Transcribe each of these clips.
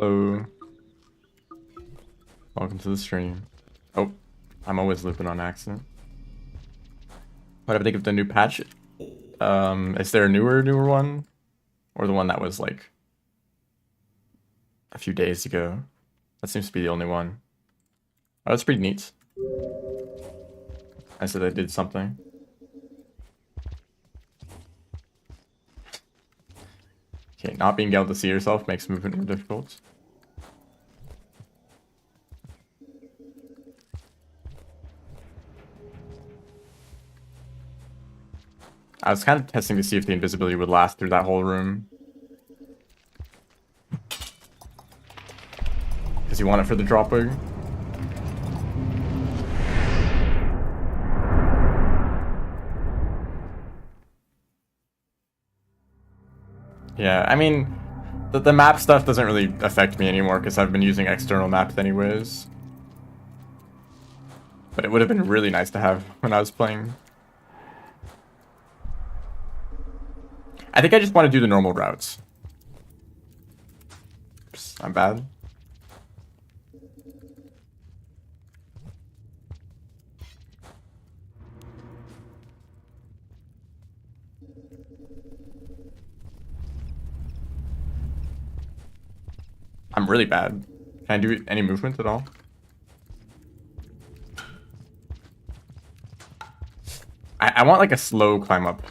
Hello. Welcome to the stream. Oh, I'm always looping on accident. What do I think of the new patch? Is there a newer one? Or the one that was like a few days ago? That seems to be the only one. Oh, that's pretty neat. I said I did something. Okay, not being able to see yourself makes movement more difficult. I was kind of testing to see if the invisibility would last through that whole room. Because you want it for the drop wig. Yeah, I mean, the map stuff doesn't really affect me anymore because I've been using external maps anyways. But it would have been really nice to have when I was playing. I think I just want to do the normal routes. Oops, I'm bad. I'm really bad. Can I do any movement at all? I want like a slow climb up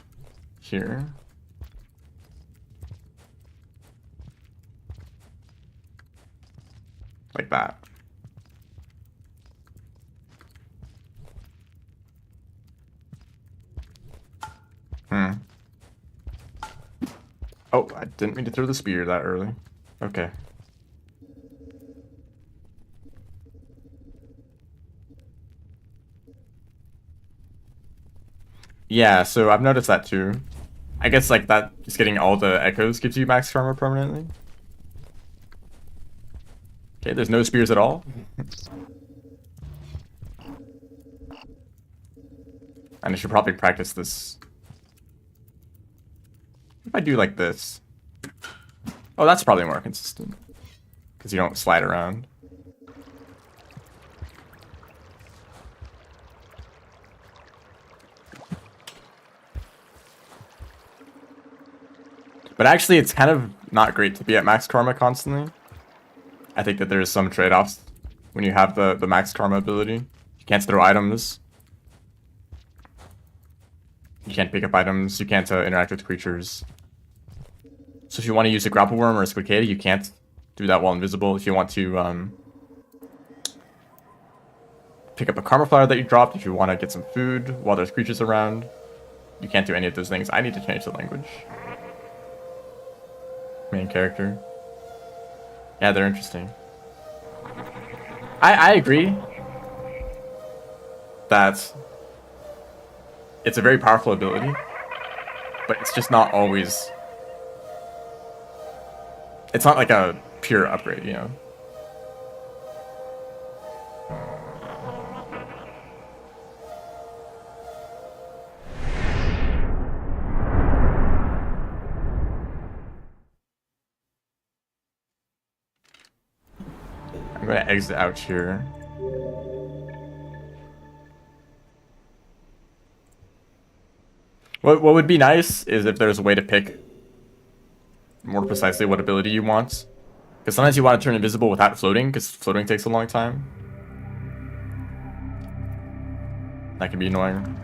here. Like that. Oh, I didn't mean to throw the spear that early. Okay. Yeah, so I've noticed that too. I guess like that, just getting all the echoes gives you max karma permanently. Okay, there's no spears at all. And I should probably practice this. If I do like this. Oh, that's probably more consistent. Because you don't slide around. But actually, it's kind of not great to be at max karma constantly. I think that there's some trade-offs when you have the max karma ability. You can't throw items. You can't pick up items. You can't interact with creatures. So if you want to use a grapple worm or a squid you can't do that while invisible. If you want to pick up a karma flower that you dropped, if you want to get some food while there's creatures around, you can't do any of those things. I need to change the language. Main character. Yeah, they're interesting. I agree that it's a very powerful ability, but it's just not always... It's not like a pure upgrade, you know? I'm going to exit out here. What would be nice is if there's a way to pick more precisely what ability you want. Because sometimes you want to turn invisible without floating, because floating takes a long time. That can be annoying.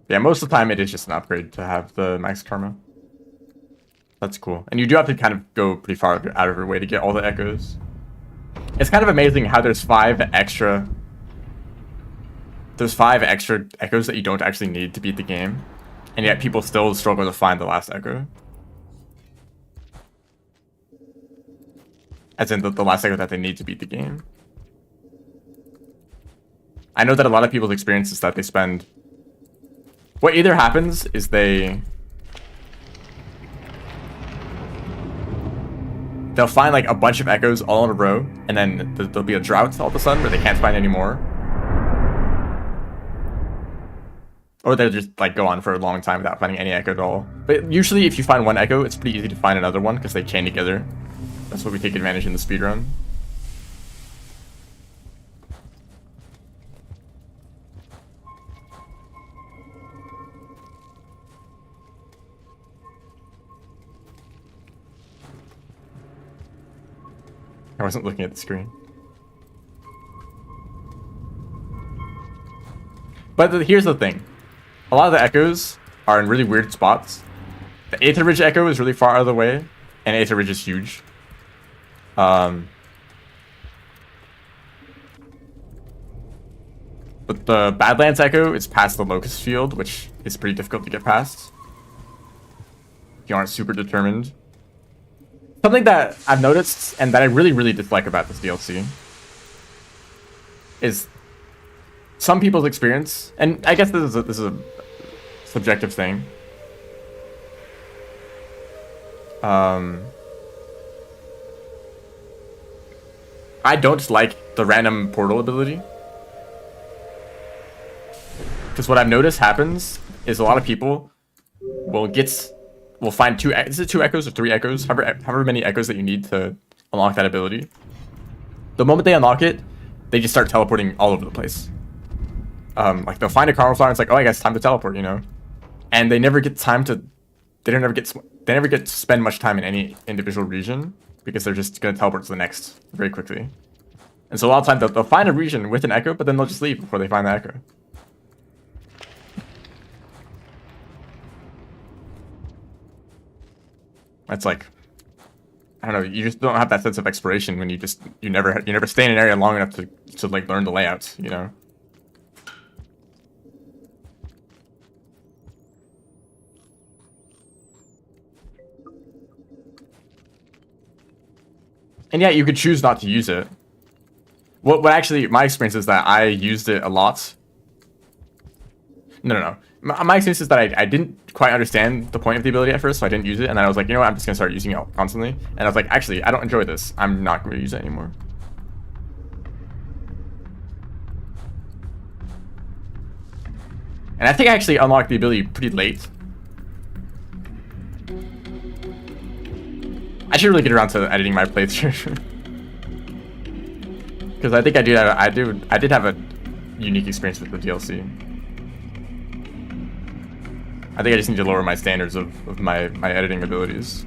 Yeah, most of the time it is just an upgrade to have the max karma. That's cool. And you do have to kind of go pretty far out of your way to get all the echoes. It's kind of amazing how there's 5 extra echoes that you don't actually need to beat the game. And yet people still struggle to find the last echo. As in the last echo that they need to beat the game. I know that a lot of people's experience is that they spend... What either happens is they they'll find like a bunch of echoes all in a row, and then there'll be a drought all of a sudden where they can't find any more. Or they'll just like go on for a long time without finding any echo at all. But usually if you find one echo, it's pretty easy to find another one because they chain together. That's what we take advantage in the speedrun. I wasn't looking at the screen. But here's the thing. A lot of the echoes are in really weird spots. The Aether Ridge echo is really far out of the way, and Aether Ridge is huge. But the Badlands echo is past the Locust Field, which is pretty difficult to get past if you aren't super determined. Something that I've noticed and that I really, really dislike about this DLC is some people's experience, and I guess this is a subjective thing. I don't like the random portal ability. Because what I've noticed happens is a lot of people will find two echoes or three echoes, however many echoes that you need to unlock that ability. The moment they unlock it, they just start teleporting all over the place. Like they'll find a caramel flower and it's like, oh, I guess time to teleport, you know? And they never get time to, they never get to spend much time in any individual region because they're just gonna teleport to the next very quickly. And so a lot of times they'll find a region with an echo, but then they'll just leave before they find the echo. It's like, I don't know, you just don't have that sense of exploration when you never stay in an area long enough to like learn the layout, you know? And yeah, you could choose not to use it. What actually, my experience is that I used it a lot. No. My experience is that I didn't quite understand the point of the ability at first, so I didn't use it. And then I was like, you know what, I'm just going to start using it constantly. And I was like, actually, I don't enjoy this. I'm not going to use it anymore. And I think I actually unlocked the ability pretty late. I should really get around to editing my playthrough. Because I think I did have a unique experience with the DLC. I think I just need to lower my standards of my editing abilities.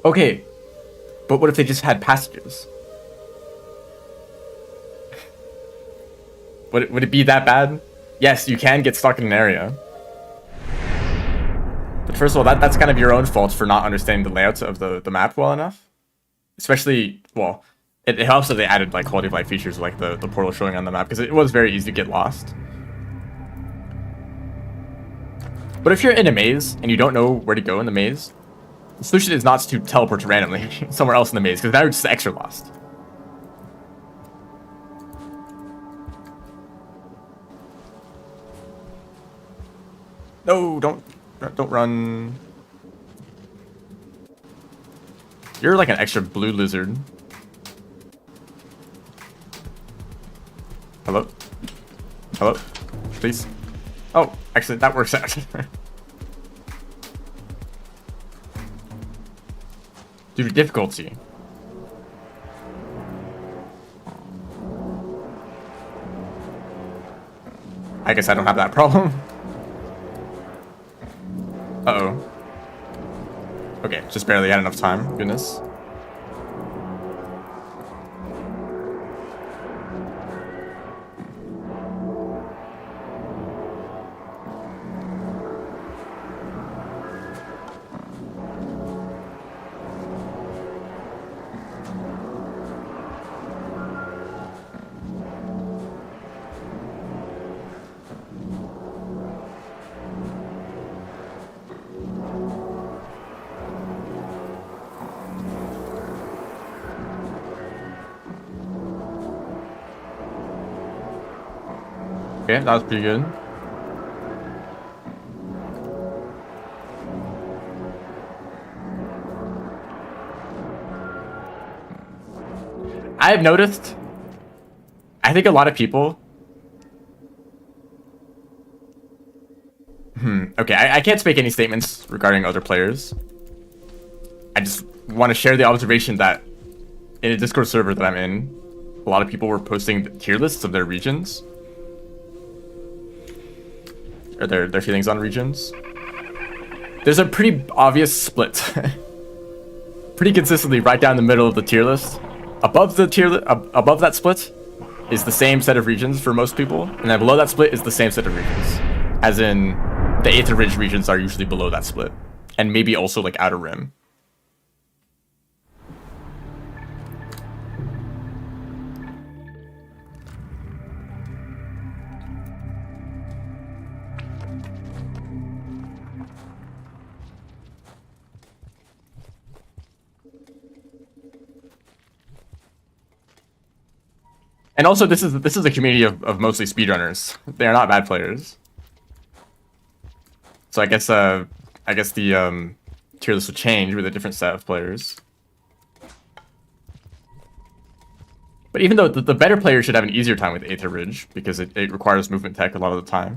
Okay, but what if they just had passages? Would it be that bad? Yes, you can get stuck in an area. But first of all, that's kind of your own fault for not understanding the layouts of the map well enough. Especially, well, it helps that they added like quality of life features like the portal showing on the map, because it was very easy to get lost. But if you're in a maze and you don't know where to go in the maze, the solution is not to teleport randomly somewhere else in the maze, because now you're just extra lost. No, don't run. You're like an extra blue lizard. Hello? Hello? Please? Oh, actually, that works out. Due to difficulty. I guess I don't have that problem. Uh-oh. Okay, just barely had enough time. Goodness. Okay, that was pretty good. I've noticed, I think a lot of people... Okay, I can't make any statements regarding other players. I just want to share the observation that in a Discord server that I'm in, a lot of people were posting tier lists of their regions. Or their feelings on regions. There's a pretty obvious split. Pretty consistently right down the middle of the tier list. Above that split is the same set of regions for most people, and then below that split is the same set of regions. As in, the Aether Ridge regions are usually below that split. And maybe also like Outer Rim. And also, this is a community of mostly speedrunners. They are not bad players. So I guess the tier list will change with a different set of players. But even though the better players should have an easier time with Aether Ridge because it requires movement tech a lot of the time.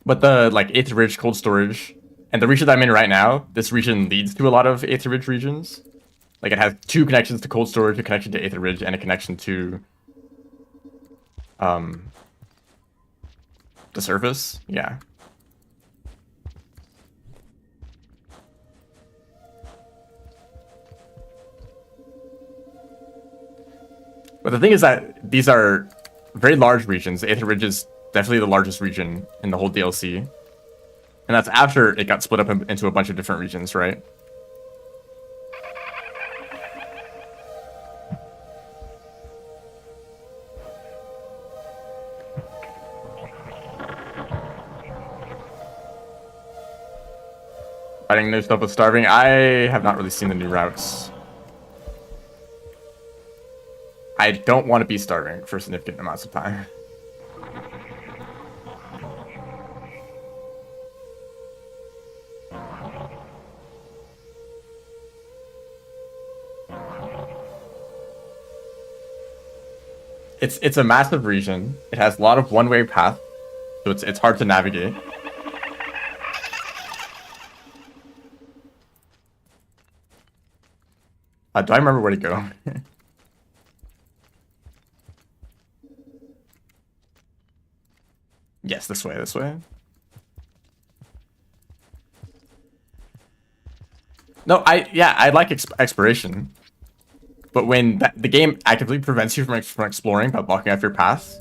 But the like Aether Ridge cold storage and the region that I'm in right now, this region leads to a lot of Aether Ridge regions. Like it has 2 connections to cold storage, a connection to Aether Ridge, and a connection to the surface. Yeah. But the thing is that these are very large regions. Aether Ridge is definitely the largest region in the whole DLC. And that's after it got split up into a bunch of different regions, right? Fighting new stuff with starving. I have not really seen the new routes. I don't want to be starving for significant amounts of time. It's a massive region. It has a lot of one-way paths, so it's hard to navigate. Do I remember where to go? Yes, this way, this way. No, I like exploration. But when the game actively prevents you from exploring by blocking off your path,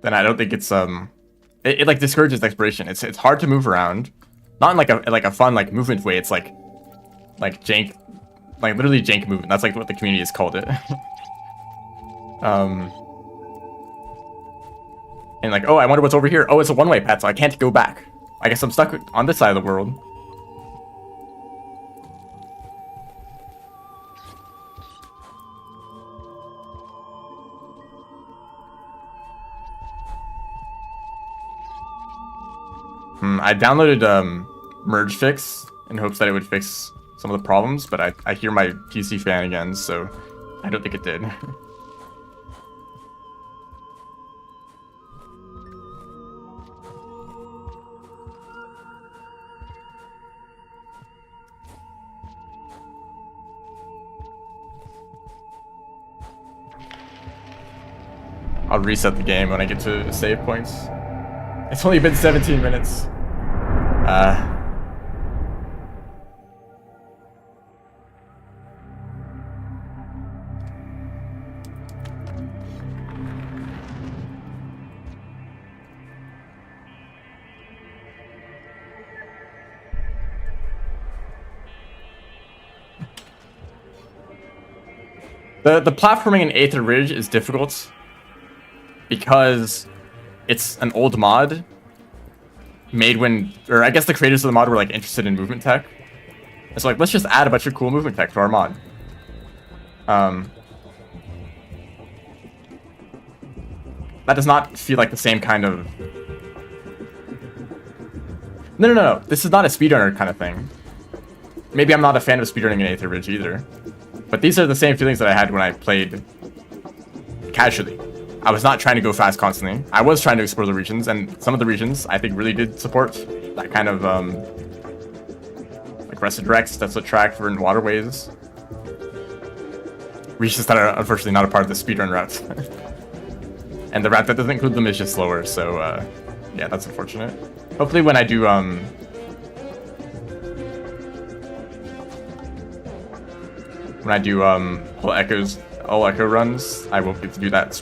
then I don't think it's it like discourages exploration. It's hard to move around, not in like a fun like movement way. It's like jank, like literally jank movement. That's like what the community has called it. And like, oh, I wonder what's over here. Oh, it's a one-way path, so I can't go back. I guess I'm stuck on this side of the world. I downloaded Merge Fix in hopes that it would fix some of the problems, but I hear my PC fan again, so I don't think it did. I'll reset the game when I get to save points. It's only been 17 minutes. The platforming in Aether Ridge is difficult because it's an old mod made when, or I guess the creators of the mod were like interested in movement tech. It's like, let's just add a bunch of cool movement tech to our mod. That does not feel like the same kind of... No. This is not a speedrunner kind of thing. Maybe I'm not a fan of speedrunning in Aether Ridge either. But these are the same feelings that I had when I played casually. I was not trying to go fast constantly. I was trying to explore the regions, and some of the regions I think really did support that kind of like rested directs that attract certain waterways. Regions that are unfortunately not a part of the speedrun route. And the route that doesn't include them is just slower, so yeah, that's unfortunate. Hopefully when I do all echo runs, I will get to do that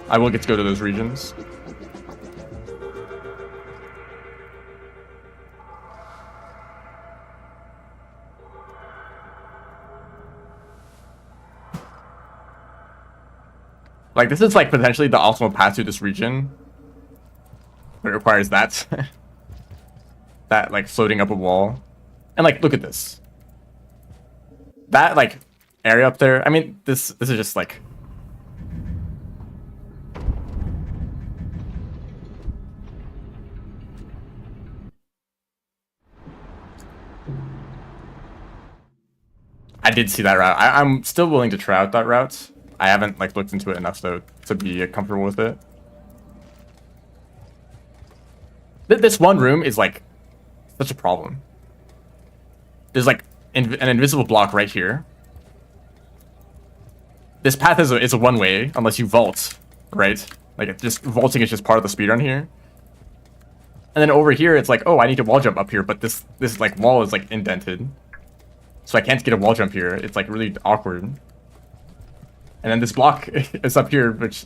I will get to go to those regions. Like, this is like potentially the optimal path to this region. But it requires that. That, like, floating up a wall. And, like, look at this. That, like, area up there. I mean, this is just, like... I did see that route. I'm still willing to try out that route. I haven't, like, looked into it enough, though, to be comfortable with it. This one room is, like, such a problem. There's, like, an invisible block right here. This path is a one-way, unless you vault, right? Like, vaulting is just part of the speedrun here. And then over here, it's like, oh, I need to wall jump up here, but this like, wall is, like, indented. So I can't get a wall jump here. It's, like, really awkward. And then this block is up here, which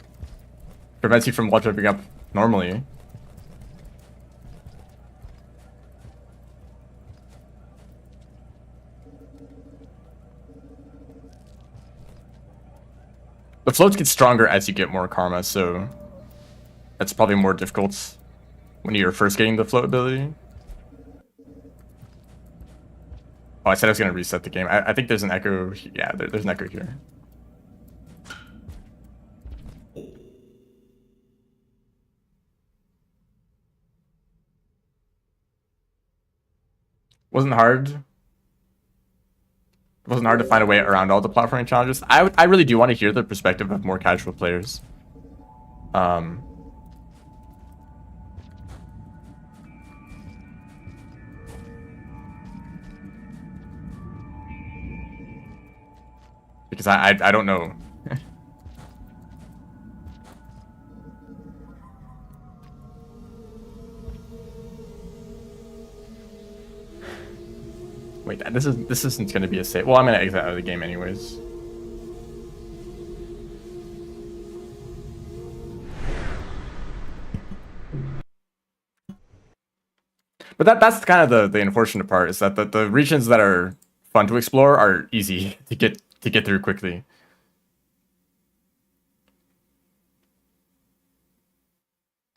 prevents you from wall jumping up normally. The floats get stronger as you get more karma, so that's probably more difficult when you're first getting the float ability. Oh, I said I was going to reset the game. I think there's an echo. Yeah, there's an echo here. Wasn't hard. It wasn't hard to find a way around all the platforming challenges. I really do want to hear the perspective of more casual players. Because I don't know. Wait, this isn't going to be a save. Well, I'm going to exit out of the game anyways. But that's kind of the unfortunate part, is that the regions that are fun to explore are easy to get through quickly.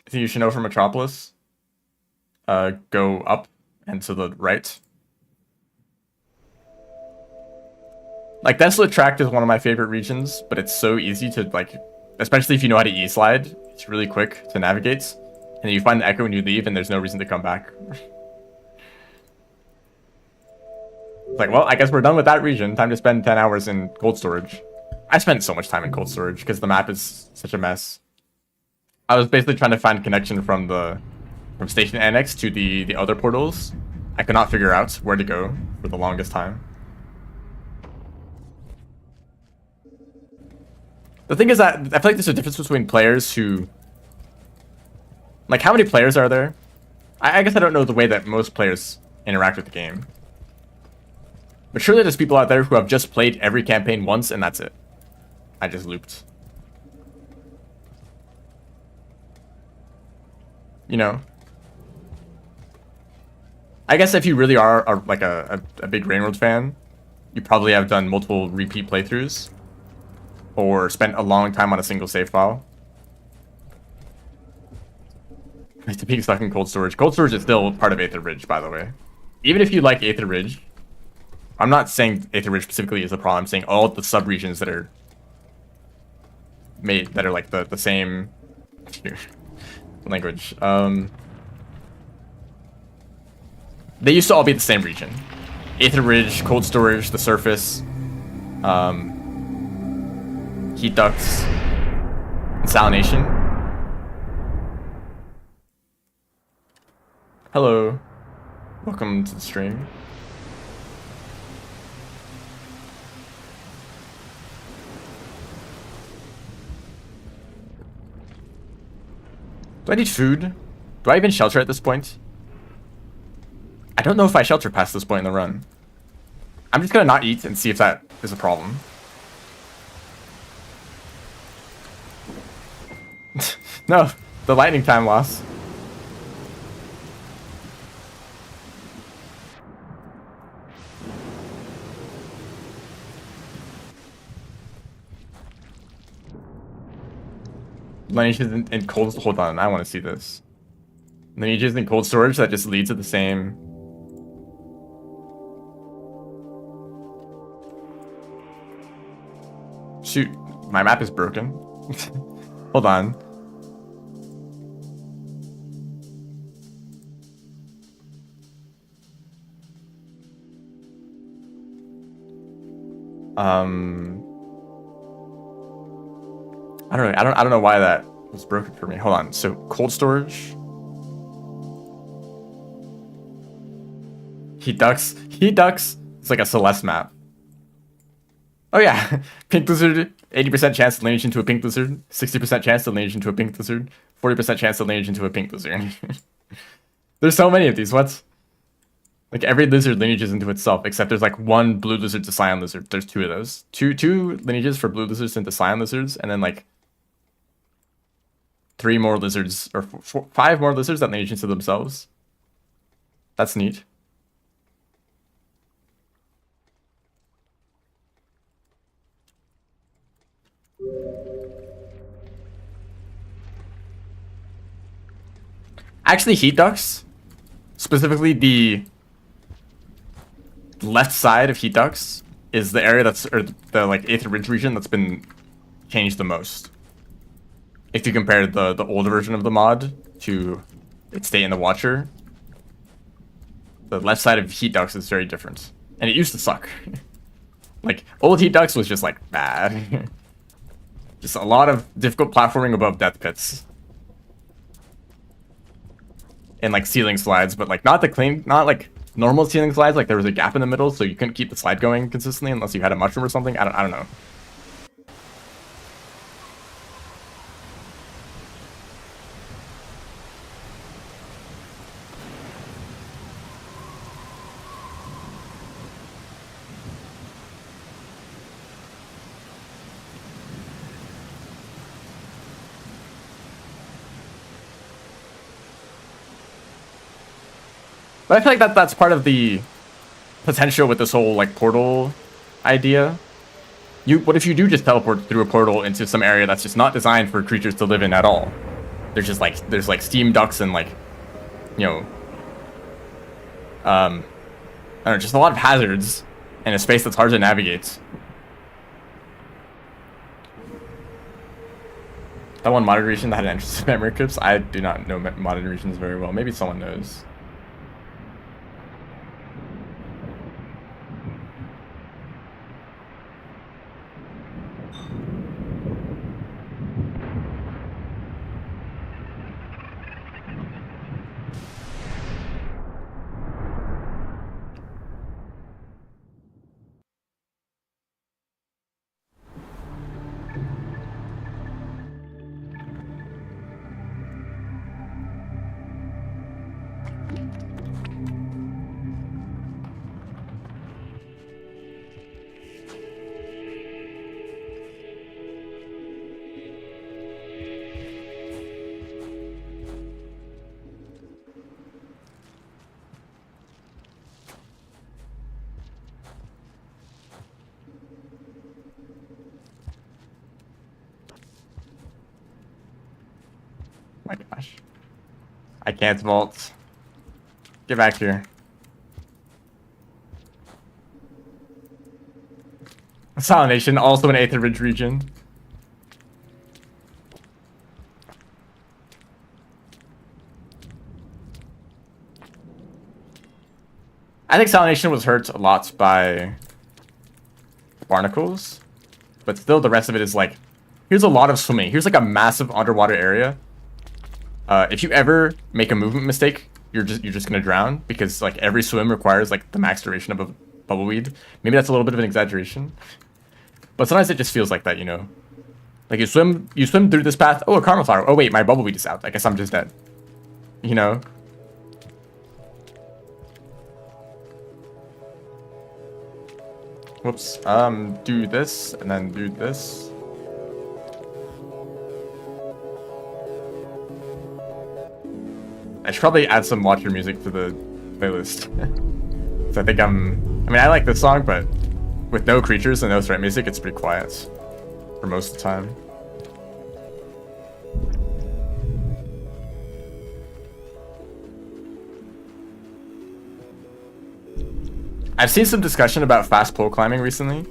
I think you should know from Metropolis. Go up and to the right. Like, Desolate Tract is one of my favorite regions, but it's so easy to, like, especially if you know how to E-slide, it's really quick to navigate. And then you find the echo when you leave, and there's no reason to come back. It's like, well, I guess we're done with that region. Time to spend 10 hours in cold storage. I spent so much time in cold storage because the map is such a mess. I was basically trying to find connection from Station Annex to the other portals. I could not figure out where to go for the longest time. The thing is that I feel like there's a difference between players who... Like, how many players are there? I guess I don't know the way that most players interact with the game. But surely there's people out there who have just played every campaign once and that's it. I just looped. You know? I guess if you really are like a big Rainworld fan, you probably have done multiple repeat playthroughs. or spent a long time on a single save file. It's the peak stuck in cold storage. Cold storage is still part of Aether Ridge, by the way. Even if you like Aether Ridge, I'm not saying Aether Ridge specifically is the problem. I'm saying all the sub-regions that are made, that are like the same language. They used to all be the same region. Aether Ridge, cold storage, the surface, heat ducts, and salination. Hello. Welcome to the stream. Do I need food? Do I even shelter at this point? I don't know if I shelter past this point in the run. I'm just gonna not eat and see if that is a problem. No, the lightning time loss. Lineages in cold. Hold on, I want to see this. Lineages in cold storage that just lead to the same. Shoot, my map is broken. Hold on. I don't know why that was broken for me. Hold on. So cold storage, heat ducts. Heat ducts. It's like a Celeste map. Oh yeah, pink lizard. 80% chance to lineage into a pink lizard. 60% chance to lineage into a pink lizard. 40% chance to lineage into a pink lizard. There's so many of these. What? Like every lizard lineages into itself, except there's like one blue lizard to cyan lizard. There's two of those. Two lineages for blue lizards into cyan lizards, and then like 3 more lizards, or 5 more lizards that lineage into themselves. That's neat. Actually, heat ducts, specifically the left side of heat ducts, is the area that's, or the like Aether Ridge region that's been changed the most. If you compare the older version of the mod to its state in the Watcher, the left side of heat ducts is very different, and it used to suck. Like old heat ducts was just like bad. Just a lot of difficult platforming above death pits. And like ceiling slides, but like not like normal ceiling slides. Like there was a gap in the middle, so you couldn't keep the slide going consistently unless you had a mushroom or something. I don't know. But I feel like that's part of the potential with this whole like portal idea. What if you do just teleport through a portal into some area that's just not designed for creatures to live in at all? There's like steam ducts and like, you know, I don't know, just a lot of hazards in a space that's hard to navigate. That one modded region that had an interest in memory crypts. I do not know modded regions very well. Maybe someone knows. my gosh. I can't vault. Get back here. Salination, also an Aether Ridge region. I think Salination was hurt a lot by barnacles, but still the rest of it is like, here's a lot of swimming. Here's like a massive underwater area. If you ever make a movement mistake, you're just gonna drown because like every swim requires like the max duration of a bubble weed. Maybe that's a little bit of an exaggeration, but sometimes it just feels like that, you know. Like you swim through this path. Oh, a karma flower. Oh wait, my bubble weed is out. I guess I'm just dead. You know. Whoops. Do this and then do this. I should probably add some watch your music to the playlist. So I think I mean, I like this song, but with no creatures and no threat music, it's pretty quiet for most of the time. I've seen some discussion about fast pole climbing recently.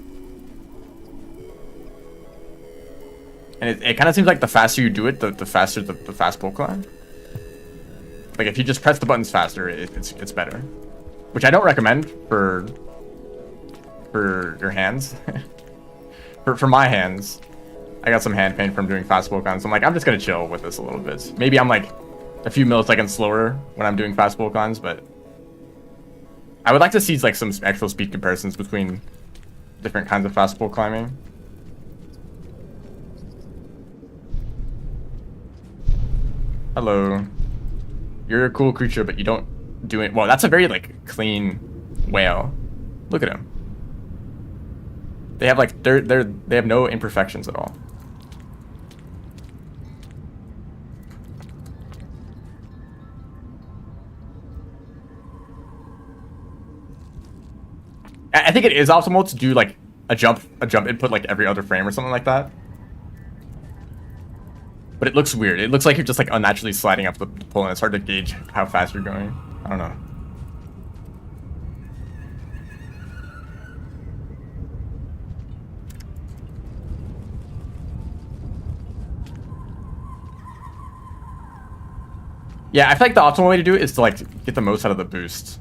And it kind of seems like the faster you do it, the faster the fast pole climb. Like if you just press the buttons faster, it's better. Which I don't recommend for your hands. for my hands. I got some hand pain from doing fast pole climbs. So I'm like, I'm just gonna chill with this a little bit. Maybe I'm like a few milliseconds slower when I'm doing fast pole climbs, but I would like to see like some actual speed comparisons between different kinds of fast pole climbing. Hello. You're a cool creature, but you don't do it. Well, that's a very like clean whale. Look at him. They have like they have no imperfections at all. I think it is optimal to do like a jump input like every other frame or something like that. But it looks weird. It looks like you're just like unnaturally sliding up the pole, and it's hard to gauge how fast you're going. I don't know. Yeah, I feel like the optimal way to do it is to like get the most out of the boost.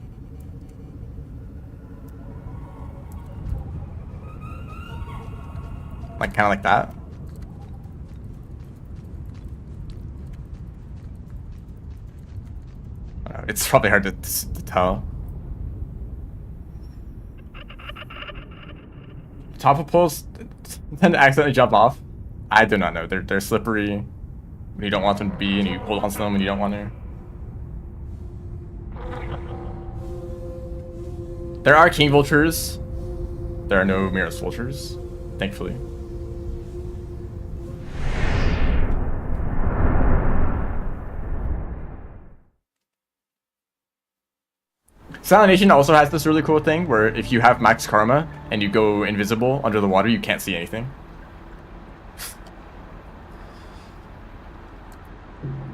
Like kind of like that. I don't know, it's probably hard to tell. Top of poles tend to accidentally jump off. I do not know. They're slippery when you don't want them to be, and you hold on to them when you don't want to. There are king vultures. There are no Miros vultures, thankfully. Salination also has this really cool thing where if you have max karma and you go invisible under the water, you can't see anything.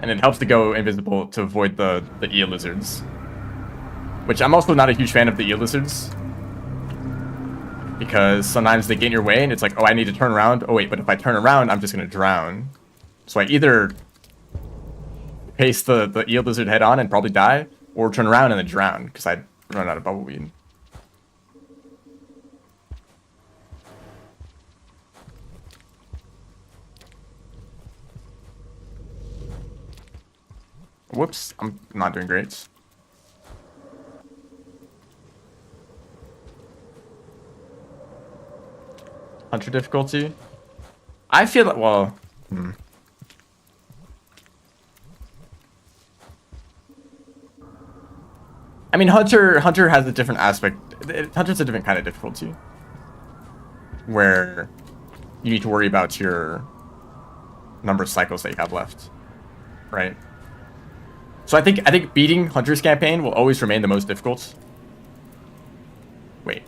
And it helps to go invisible to avoid the eel lizards. Which I'm also not a huge fan of the eel lizards. Because sometimes they get in your way and it's like, oh, I need to turn around. Oh wait, but if I turn around, I'm just gonna drown. So I either paste the eel lizard head on and probably die, or turn around and then drown, because I'd run out of bubble weed. Whoops, I'm not doing great. Hunter difficulty? I feel that, well, I mean, Hunter has a different aspect. Hunter's a different kind of difficulty, where you need to worry about your number of cycles that you have left, right? So I think beating Hunter's campaign will always remain the most difficult. Wait.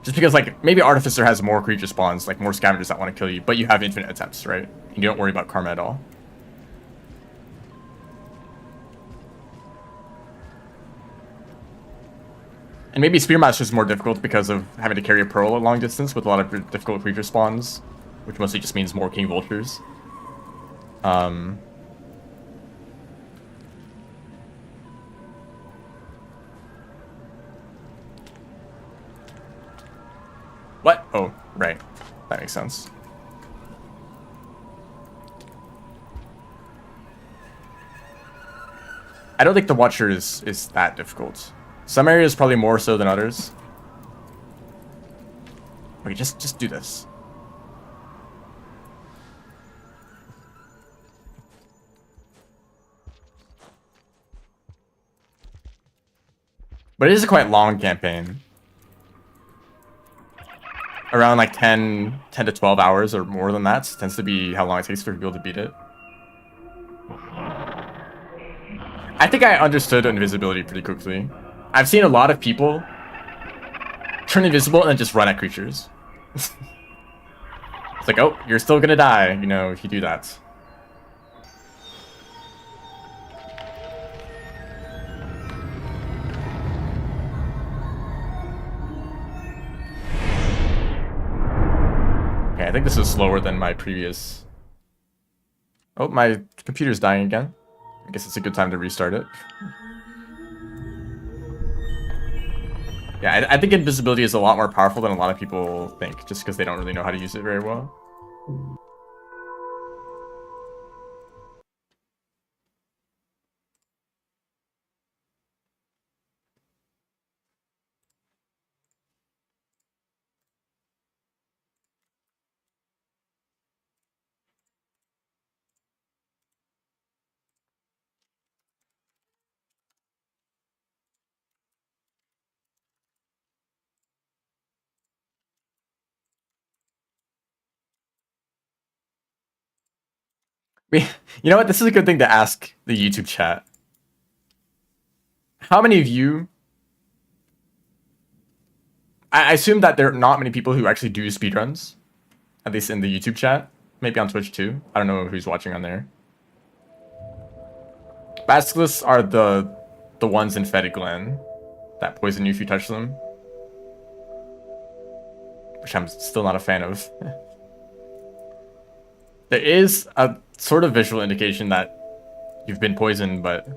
Just because, like, maybe Artificer has more creature spawns, like more scavengers that want to kill you, but you have infinite attempts, right? And you don't worry about karma at all. And maybe Spearmaster is more difficult because of having to carry a Pearl a long distance with a lot of difficult creature spawns, which mostly just means more King Vultures. What? Oh, right. That makes sense. I don't think the Watcher is that difficult. Some areas probably more so than others. Okay, just do this. But it is a quite long campaign. Around like 10 to 12 hours or more than that tends to be how long it takes for people to beat it. I think I understood invisibility pretty quickly. I've seen a lot of people turn invisible and then just run at creatures. It's like, oh, you're still gonna die, you know, if you do that. Okay, I think this is slower than my previous... Oh, my computer's dying again. I guess it's a good time to restart it. Yeah, I think invisibility is a lot more powerful than a lot of people think, just because they don't really know how to use it very well. You know what? This is a good thing to ask the YouTube chat. How many of you... I assume that there are not many people who actually do speedruns. At least in the YouTube chat. Maybe on Twitch too. I don't know who's watching on there. Basilisks are the ones in Fetid Glen that poison you if you touch them. Which I'm still not a fan of. There is a sort of visual indication that you've been poisoned, but...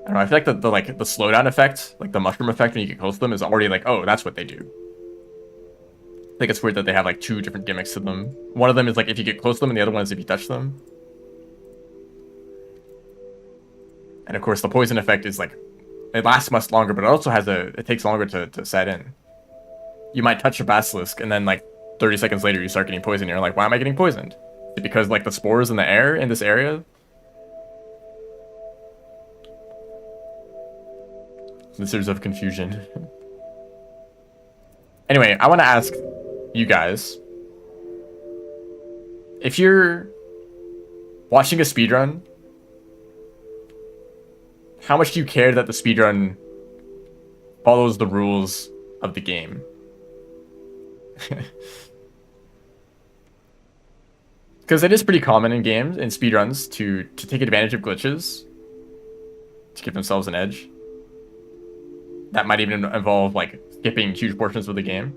I don't know, I feel like the slowdown effect, like the mushroom effect when you get close to them, is already like, oh, that's what they do. I think it's weird that they have like two different gimmicks to them. One of them is like if you get close to them, and the other one is if you touch them. And of course, the poison effect is like, it lasts much longer, but it also has it takes longer to set in. You might touch a basilisk, and then like 30 seconds later, you start getting poisoned. You're like, why am I getting poisoned? Is it because like the spores in the air in this area? Lizards of confusion. Anyway, I want to ask you guys, if you're watching a speedrun, how much do you care that the speedrun follows the rules of the game? Because it is pretty common in games, in speedruns, to take advantage of glitches to give themselves an edge. That might even involve like skipping huge portions of the game.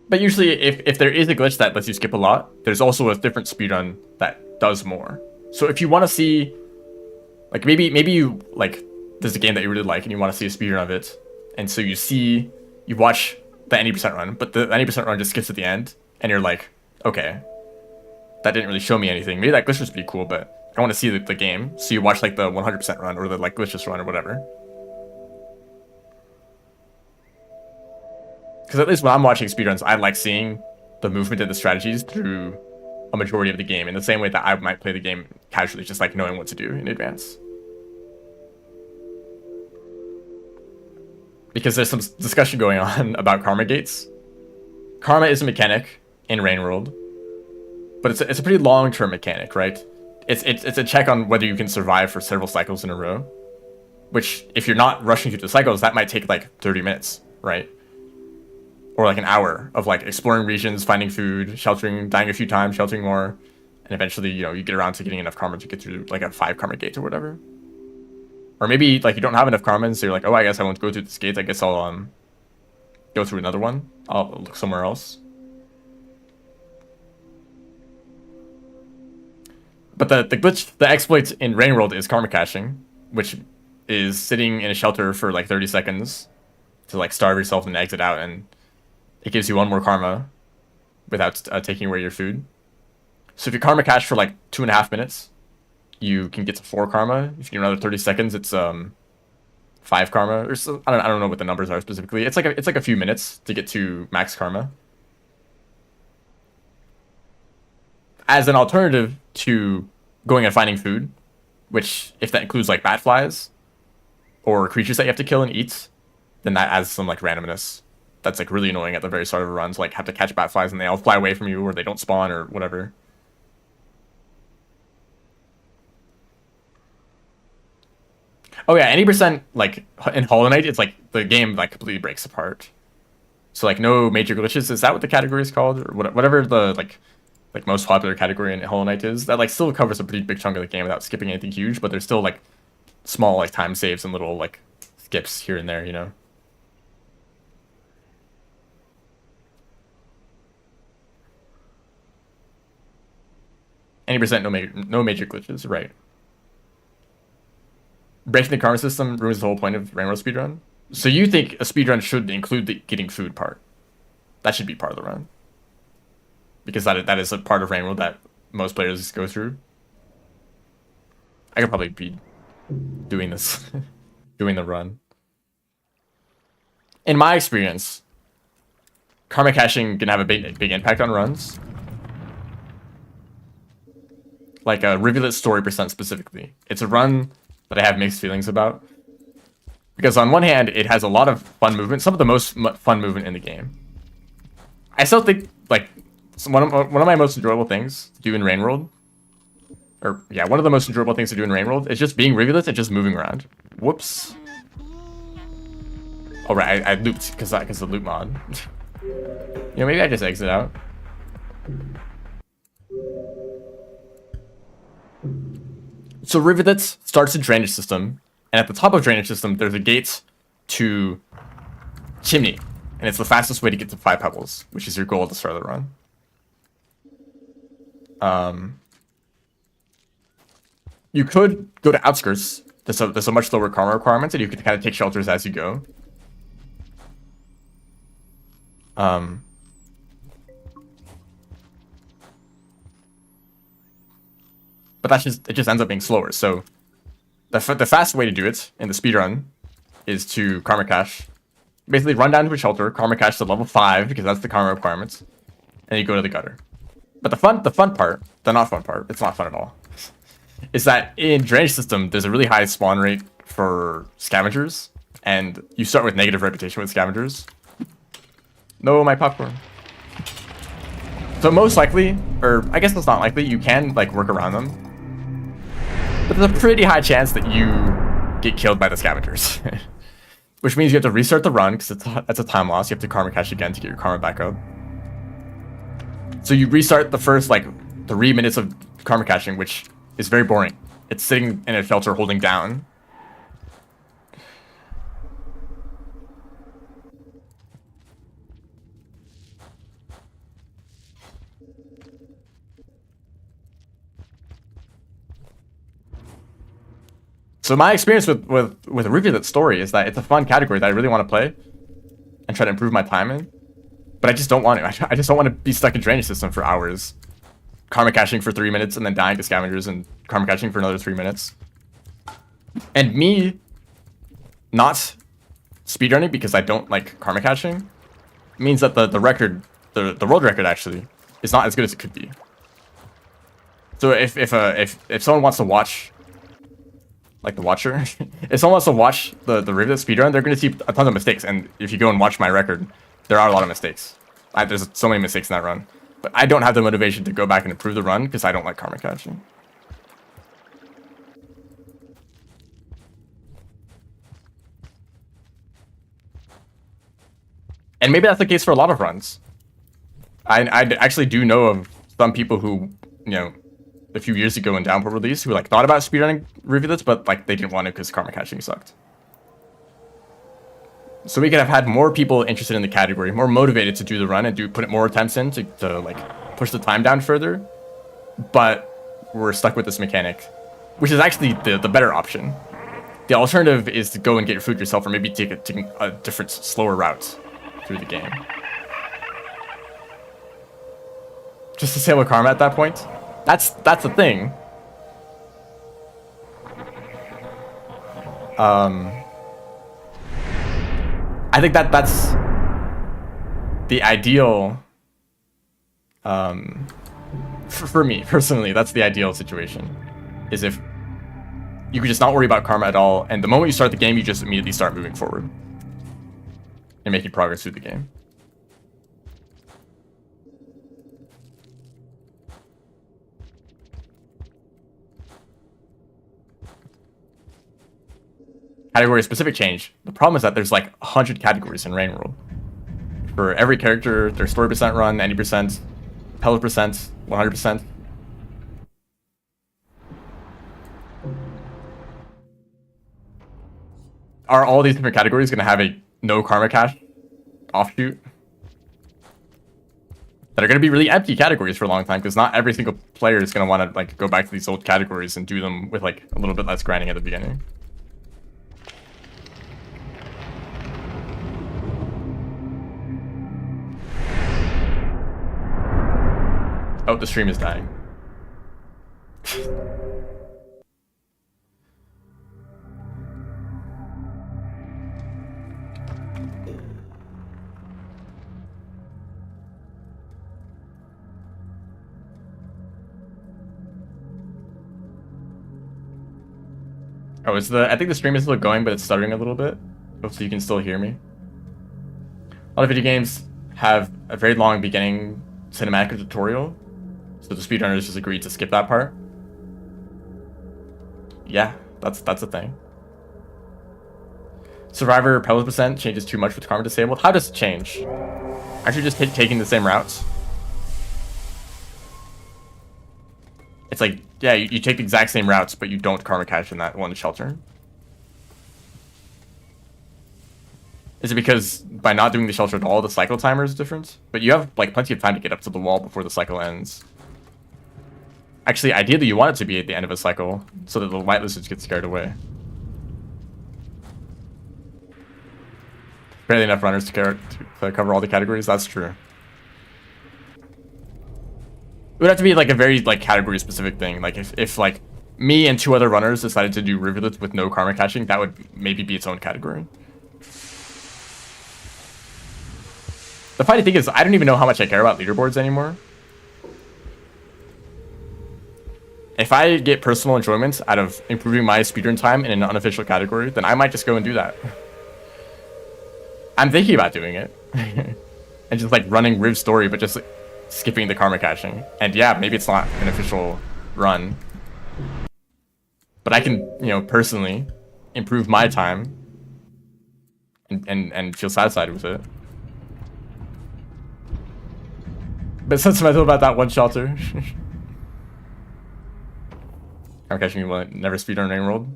But usually if there is a glitch that lets you skip a lot, there's also a different speedrun that does more. So if you want to see, like maybe you like, there's a game that you really like and you want to see a speedrun of it, and so you watch the 90% run, but the 90% run just skips at the end, and you're like, okay, that didn't really show me anything. Maybe that glitch was pretty cool, but I want to see the game. So you watch like the 100% run or the like glitchless run or whatever. Because at least when I'm watching speedruns, I like seeing the movement and the strategies through a majority of the game, in the same way that I might play the game casually, just like knowing what to do in advance. Because there's some discussion going on about karma gates. Karma is a mechanic in Rain World, but it's a pretty long-term mechanic, right? It's a check on whether you can survive for several cycles in a row, which if you're not rushing through the cycles, that might take like 30 minutes, right? Or like an hour of like exploring regions, finding food, sheltering, dying a few times, sheltering more, and eventually, you know, you get around to getting enough karma to get through like a 5 karma gate or whatever. Or maybe like you don't have enough karma, and so you're like, oh, I guess I won't go through this gate. I guess I'll go through another one. I'll look somewhere else. But the glitch, the exploit in Rain World is karma caching, which is sitting in a shelter for like 30 seconds to like starve yourself and exit out, and it gives you 1 more karma without taking away your food. So if you karma cache for like 2.5 minutes, you can get to 4 karma. If you do another 30 seconds, it's 5 karma, or so, I don't know what the numbers are specifically. It's like a few minutes to get to max karma. As an alternative to going and finding food, which if that includes like bat flies or creatures that you have to kill and eat, then that adds some like randomness. That's like really annoying at the very start of a run to like have to catch bat flies and they all fly away from you or they don't spawn or whatever. Oh yeah, any percent like in Hollow Knight, it's like the game like completely breaks apart. So like no major glitches. Is that what the category is called, or whatever the like most popular category in Hollow Knight is? That like still covers a pretty big chunk of the game without skipping anything huge, but there's still like small like time saves and little like skips here and there, you know. Any percent, no major glitches, right? Breaking the karma system ruins the whole point of Rainbow speedrun. So you think a speedrun should include the getting food part? That should be part of the run, because that is a part of Rainbow that most players go through. I could probably be doing this, doing the run. In my experience, karma caching can have a big impact on runs. Like a Rivulet Story percent specifically. It's a run that I have mixed feelings about. Because on one hand, it has a lot of fun movement, some of the most fun movement in the game. I still think, like, one of my most enjoyable things to do in Rain World, or yeah, one of the most enjoyable things to do in Rain World is just being rivulets and just moving around. Whoops. Oh right, I looped because the loop mod. You know, maybe I just exit out. So rivulets starts a drainage system, and at the top of drainage system, there's a gate to chimney, and it's the fastest way to get to 5 pebbles, which is your goal at the start of the run. You could go to outskirts. There's a much lower karma requirement, and you can kind of take shelters as you go. But it just ends up being slower. So the fast way to do it in the speedrun is to karma cache. Basically run down to a shelter, karma cache to level 5, because that's the karma requirements, and you go to the gutter. But the fun part, the not fun part, it's not fun at all, is that in drainage system, there's a really high spawn rate for scavengers, and you start with negative reputation with scavengers. No, my popcorn. So most likely, or I guess it's not likely, you can like work around them. But there's a pretty high chance that you get killed by the scavengers. Which means you have to restart the run, because that's a time loss. You have to karma cache again to get your karma back up. So you restart the first like 3 minutes of karma caching, which is very boring. It's sitting in a shelter holding down. So my experience with Rivulet Story is that it's a fun category that I really want to play and try to improve my time in. But I just don't want to. I just don't want to be stuck in drainage system for hours. Karma caching for 3 minutes and then dying to scavengers and karma caching for another 3 minutes. And me not speedrunning because I don't like karma caching means that the world record actually is not as good as it could be. So if someone wants to watch, like the watcher, if someone wants to watch the Rivulet speedrun, they're going to see a ton of mistakes. And if you go and watch my record, there are a lot of mistakes. There's so many mistakes in that run. But I don't have the motivation to go back and improve the run because I don't like karma caching. And maybe that's the case for a lot of runs. I actually do know of some people who, you know, a few years ago in downport release who like thought about speedrunning rivulets, but like they didn't want to because karma catching sucked. So we could have had more people interested in the category, more motivated to do the run and put more attempts in to like push the time down further. But we're stuck with this mechanic, which is actually the better option. The alternative is to go and get your food yourself, or maybe take a different, slower route through the game. Just to disable karma at that point. That's the thing. I think that's the ideal. For me personally, that's the ideal situation. Is if you could just not worry about karma at all, and the moment you start the game, you just immediately start moving forward and making progress through the game. Category specific change. The problem is that there's like 100 categories in Rain World. For every character, there's story percent run, 90%, pellet percent, 100%. Are all these different categories going to have a no karma cache offshoot? That are going to be really empty categories for a long time, because not every single player is going to want to like go back to these old categories and do them with like a little bit less grinding at the beginning. Oh, the stream is dying. Oh, I think the stream is still going, but it's stuttering a little bit. Hopefully you can still hear me. A lot of video games have a very long beginning cinematic or tutorial, so the speedrunners just agreed to skip that part. Yeah, that's a thing. Survivor pellet percent changes too much with karma disabled. How does it change? Aren't you just taking the same routes? It's like, yeah, you take the exact same routes, but you don't karma cache in that one shelter. Is it because by not doing the shelter at all, the cycle timer is different? But you have like plenty of time to get up to the wall before the cycle ends. Actually, ideally, you want it to be at the end of a cycle so that the white lizards get scared away. Barely enough runners to cover all the categories. That's true. It would have to be like a very like category specific thing. Like if like me and 2 other runners decided to do rivulets with no karma catching, that would maybe be its own category. The funny thing is, I don't even know how much I care about leaderboards anymore. If I get personal enjoyment out of improving my speedrun time in an unofficial category, then I might just go and do that. I'm thinking about doing it. And just like running Riv story, but just like, skipping the karma caching. And yeah, maybe it's not an official run, but I can, you know, personally improve my time and feel satisfied with it. But sentimental about that one shelter. Karma caching will never speedrun Rain World.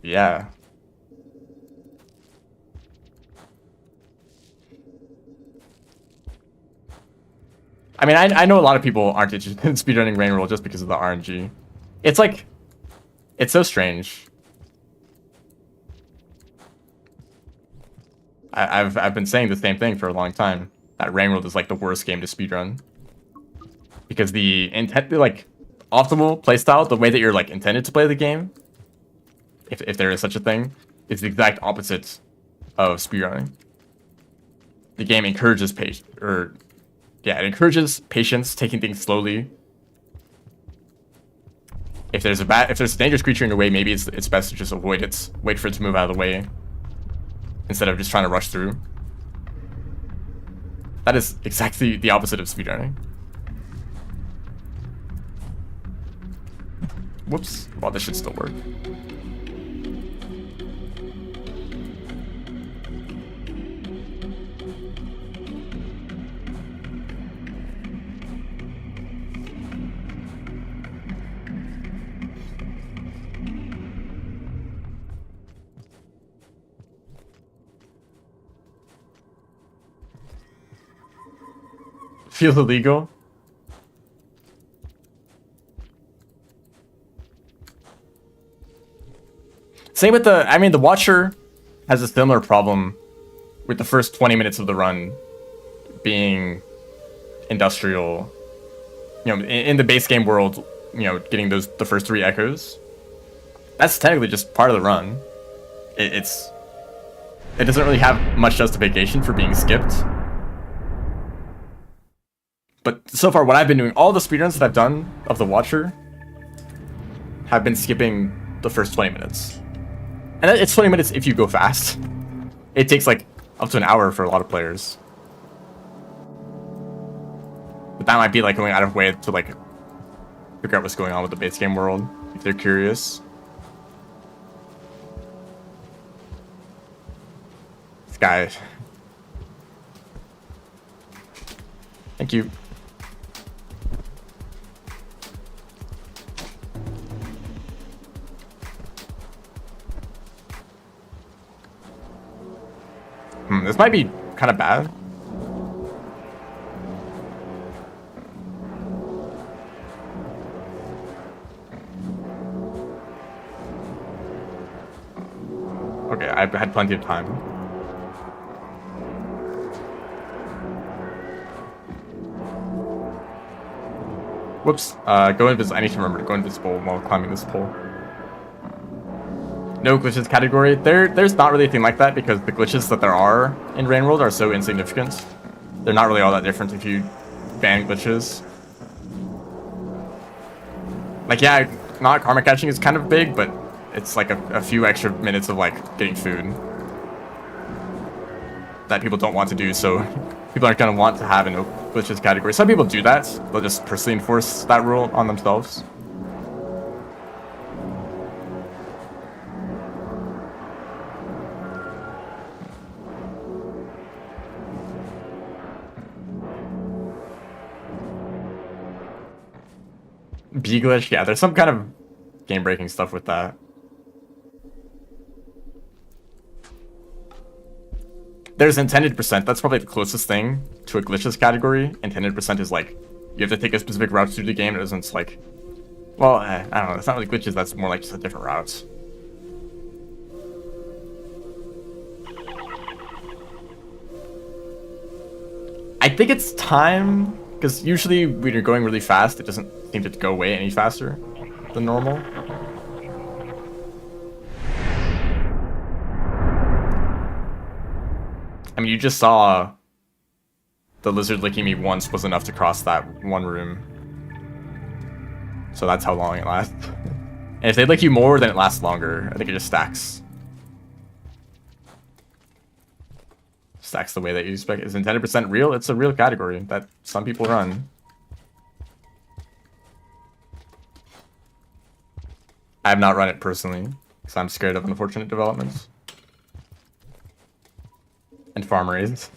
Yeah. I mean, I know a lot of people aren't interested in speedrunning Rain World just because of the RNG. It's like, it's so strange. I've been saying the same thing for a long time, that Rain World is like the worst game to speedrun. Because the like optimal playstyle, the way that you're like intended to play the game, if there is such a thing, is the exact opposite of speedrunning. The game encourages it encourages patience, taking things slowly. If there's a dangerous creature in your way, maybe it's best to just avoid it, wait for it to move out of the way, instead of just trying to rush through. That is exactly the opposite of speedrunning. Whoops. Well, this should still work. Feels illegal. Same with the, I mean, the Watcher has a similar problem with the first 20 minutes of the run being industrial. You know, in the base game world, you know, getting the first 3 echoes. That's technically just part of the run. It doesn't really have much justification for being skipped. But so far, what I've been doing, all the speedruns that I've done of the Watcher have been skipping the first 20 minutes. And it's 20 minutes if you go fast. It takes like up to an hour for a lot of players. But that might be like going out of way to like figure out what's going on with the base game world, if they're curious. This guy. Thank you. This might be kind of bad. Okay, I've had plenty of time. Whoops. Go invisible. I need to remember to go invisible while climbing this pole. No glitches category. There's not really a thing like that because the glitches that there are in Rain World are so insignificant. They're not really all that different if you ban glitches. Like, yeah, not karma catching is kind of big, but it's like a few extra minutes of like getting food that people don't want to do, so people aren't going to want to have a no glitches category. Some people do that. They'll just personally enforce that rule on themselves. B glitch, yeah, there's some kind of game-breaking stuff with that. There's intended percent. That's probably the closest thing to a glitches category. Intended percent is like you have to take a specific route through the game. It isn't like, well, I don't know. It's not really glitches. That's more like just a different route. I think it's time, because usually when you're going really fast, it doesn't seem to go away any faster than normal. I mean, you just saw the lizard licking me once was enough to cross that one room. So that's how long it lasts. And if they lick you more, then it lasts longer. I think it just stacks. Stacks the way that you expect. Is intended percent real? It's a real category that some people run. I have not run it personally, because I'm scared of unfortunate developments. And farm raids.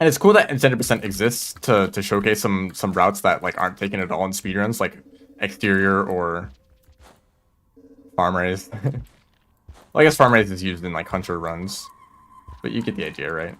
And it's cool that incentive percent exists to showcase some routes that like aren't taken at all in speedruns, like exterior or farm raised. Well, I guess farm raised is used in like hunter runs, but you get the idea, right?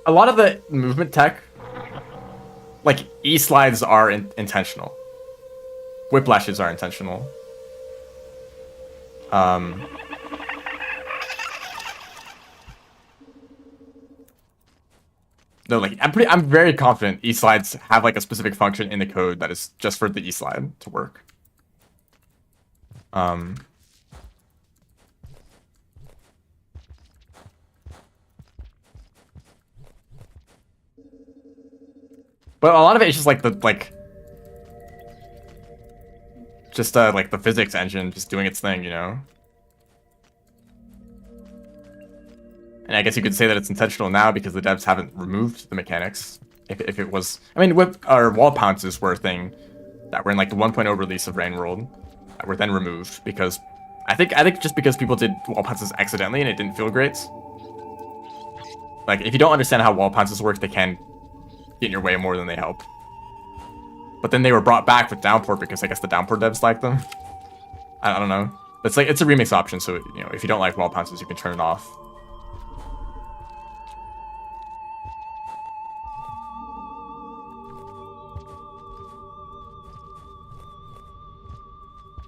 A lot of the movement tech, like E-slides are intentional. Whiplashes are intentional. No, like I'm very confident E-slides have like a specific function in the code that is just for the E-slide to work. But a lot of it is just like like the physics engine just doing its thing, you know? And I guess you could say that it's intentional now because the devs haven't removed the mechanics. If it was, I mean, whip or wall pounces were a thing that were in like the 1.0 release of Rain World that were then removed because I think just because people did wall pounces accidentally and it didn't feel great. Like if you don't understand how wall pounces work, they can get in your way more than they help. But then they were brought back with downpour because I guess the downpour devs like them. I don't know. It's like it's a remix option, so you know if you don't like wall pounces, you can turn it off.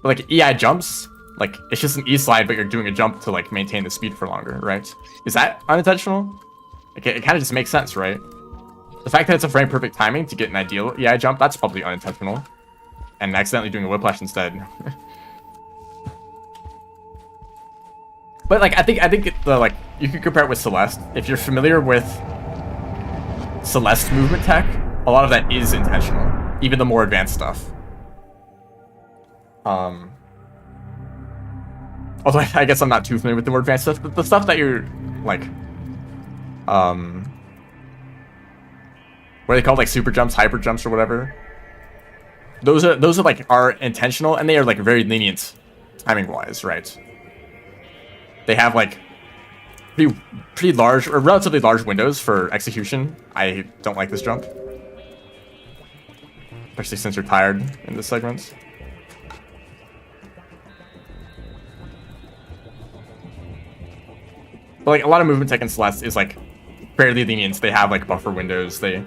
But like EI jumps, like it's just an E slide, but you're doing a jump to like maintain the speed for longer, right? Is that unintentional? Like it kind of just makes sense, right? The fact that it's a frame perfect timing to get an ideal EI jump, that's probably unintentional. And accidentally doing a whiplash instead. But like I think the like you could compare it with Celeste. If you're familiar with Celeste movement tech, a lot of that is intentional, even the more advanced stuff. Although I guess I'm not too familiar with the more advanced stuff, but the stuff that you're like what are they called, like super jumps, hyper jumps, or whatever. Those are like are intentional, and they are like very lenient timing wise, right? They have like pretty large or relatively large windows for execution. I don't like this jump, especially since you're tired in this segment. But like a lot of movement tech in Celeste is like fairly lenient. They have like buffer windows. They,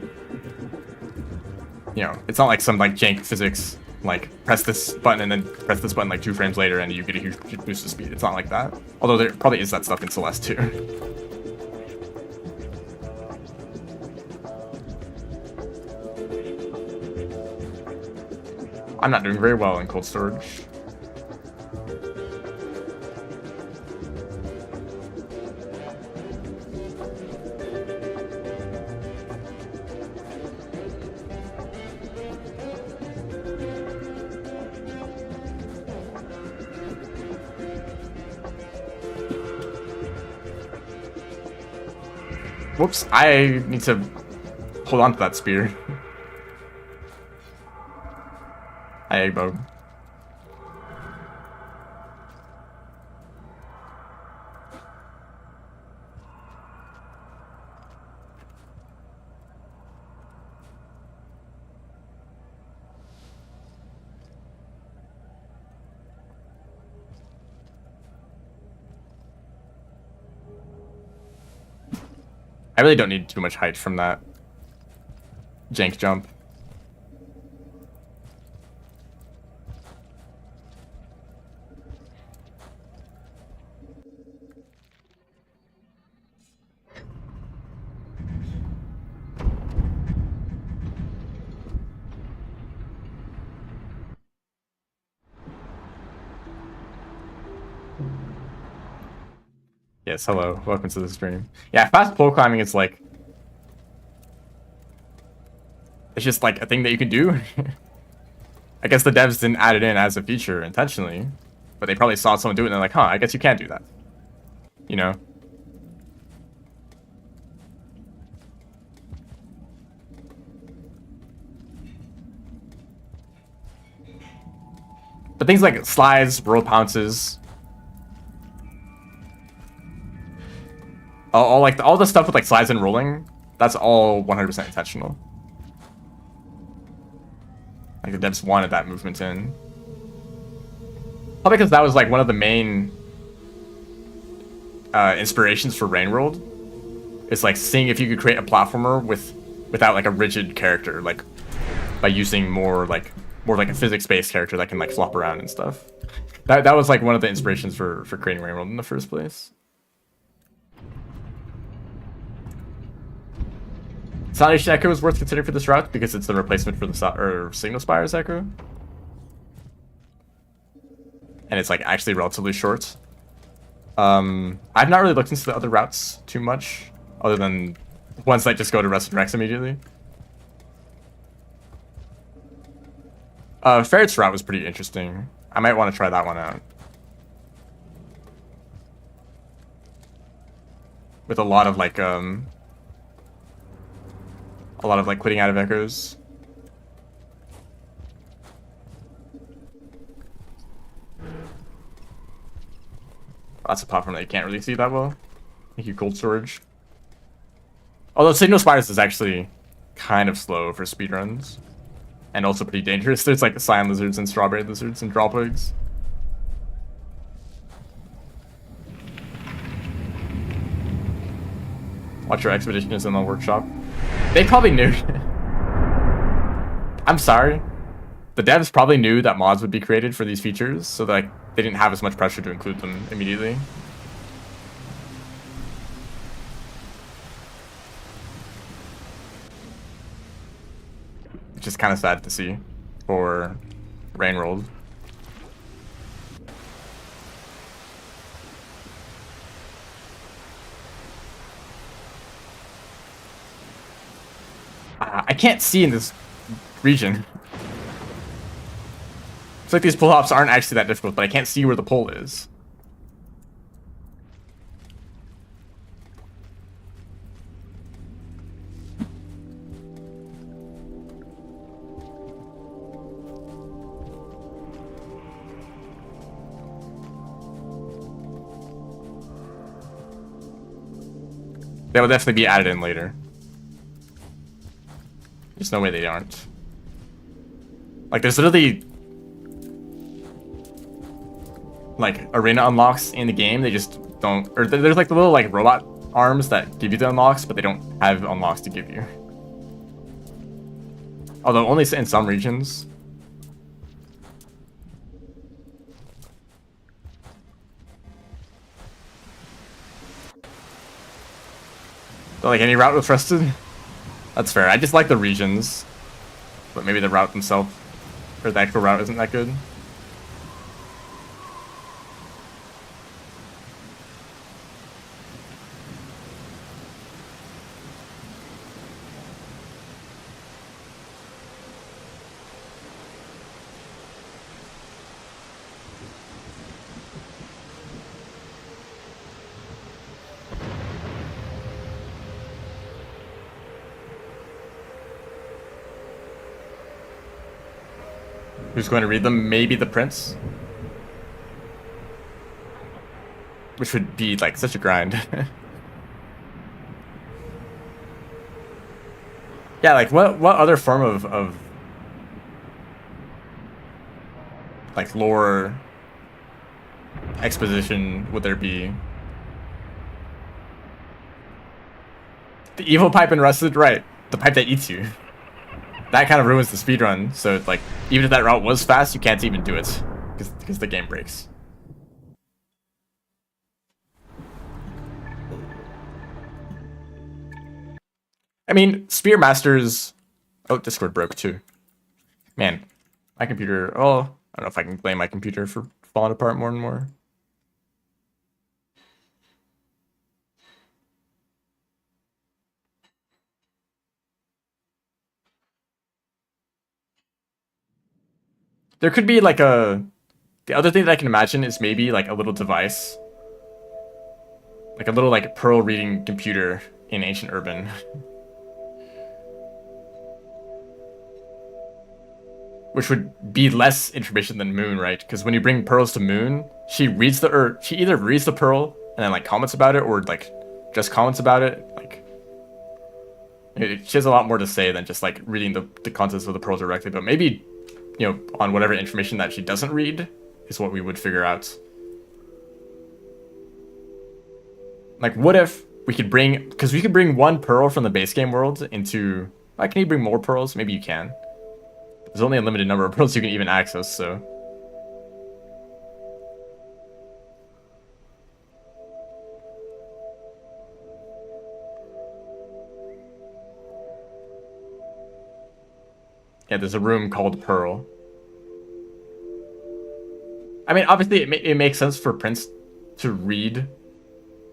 you know, it's not like some like jank physics, like press this button and then press this button like 2 frames later and you get a huge boost of speed. It's not like that. Although there probably is that stuff in Celeste too. I'm not doing very well in cold storage. Whoops, I need to hold on to that spear. Hi, Eggbug. I really don't need too much height from that jank jump. Yes, hello. Welcome to the stream. Yeah, fast pole climbing is like... It's just like a thing that you can do. I guess the devs didn't add it in as a feature intentionally, but they probably saw someone do it and they're like, huh, I guess you can do that. You know? But things like slides, roll pounces... all the stuff with like slides and rolling, that's all 100% intentional. Like the devs wanted that movement in. Probably because that was like one of the main inspirations for Rain World. It's like seeing if you could create a platformer without like a rigid character, like by using more like a physics-based character that can like flop around and stuff. That was like one of the inspirations for creating Rain World in the first place. Salvation Echo is worth considering for this route because it's the replacement for the Signal Spire's Echo. And it's like actually relatively short. I've not really looked into the other routes too much, other than ones that just go to Rest and Rex immediately. Ferret's route was pretty interesting. I might want to try that one out. With a lot of like quitting out of echoes. That's a platform that you can't really see that well. Thank you, cold storage. Although Signal Spires is actually kind of slow for speedruns. And also pretty dangerous. There's like cyan lizards and strawberry lizards and dropwigs. Watch your expedition is in the workshop. They probably knew. I'm sorry. The devs probably knew that mods would be created for these features, so that like, they didn't have as much pressure to include them immediately. Which is kind of sad to see for Rainworld. I can't see in this region. It's like these pull hops aren't actually that difficult, but I can't see where the pole is. They will definitely be added in later. There's no way they aren't. Like, there's literally like arena unlocks in the game. They just don't, or there's like the little like robot arms that give you the unlocks, but they don't have unlocks to give you. Although only in some regions. Don't like any route with Rested. That's fair. I just like the regions, but maybe the route themselves, or the actual route isn't that good. Who's going to read them? Maybe the prince? Which would be like such a grind. Yeah, like what other form of like lore exposition would there be? The evil pipe and Rusted, right? The pipe that eats you. That kind of ruins the speedrun, so like even if that route was fast, you can't even do it because the game breaks. I mean, Spearmasters. Oh, Discord broke too. Man, my computer. Oh, I don't know if I can blame my computer for falling apart more and more. There could be like the other thing that I can imagine is maybe like a little device. Like a little like Perl reading computer in Ancient Urban. Which would be less information than Moon, right? Because when you bring pearls to Moon, she reads she either reads the pearl and then like comments about it, or like just comments about it. Like she has a lot more to say than just like reading the contents of the pearl directly. But maybe, you know, on whatever information that she doesn't read is what we would figure out. Like, what if we could bring, because we could bring one pearl from the base game world into, like, can you bring more pearls? Maybe you can. There's only a limited number of pearls you can even access, so. Yeah, there's a room called Pearl. I mean, obviously, it makes sense for Prince to read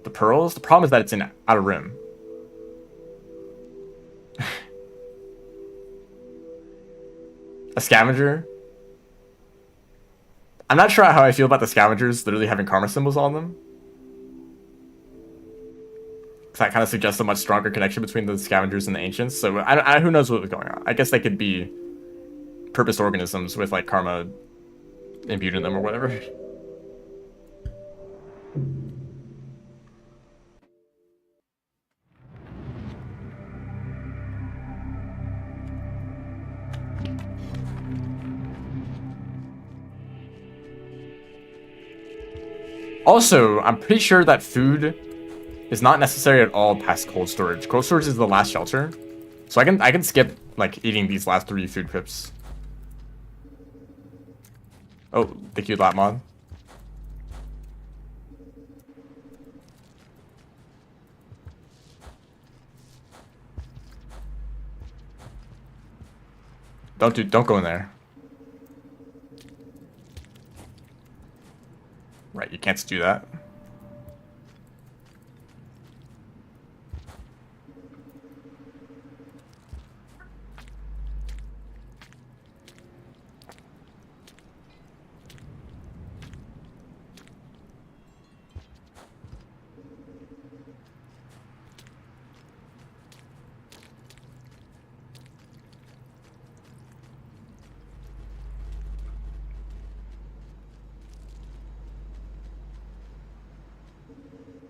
the pearls. The problem is that it's in Outer Rim. A scavenger. I'm not sure how I feel about the scavengers literally having karma symbols on them. Because that kind of suggests a much stronger connection between the scavengers and the ancients. So who knows what was going on. I guess they could be purposed organisms with like karma imbued in them or whatever. Also, I'm pretty sure that food is not necessary at all past cold storage. Cold storage is the last shelter. So I can skip like eating these last 3 food crypts. Oh, thank you, Latmod. Don't go in there. Right, you can't do that.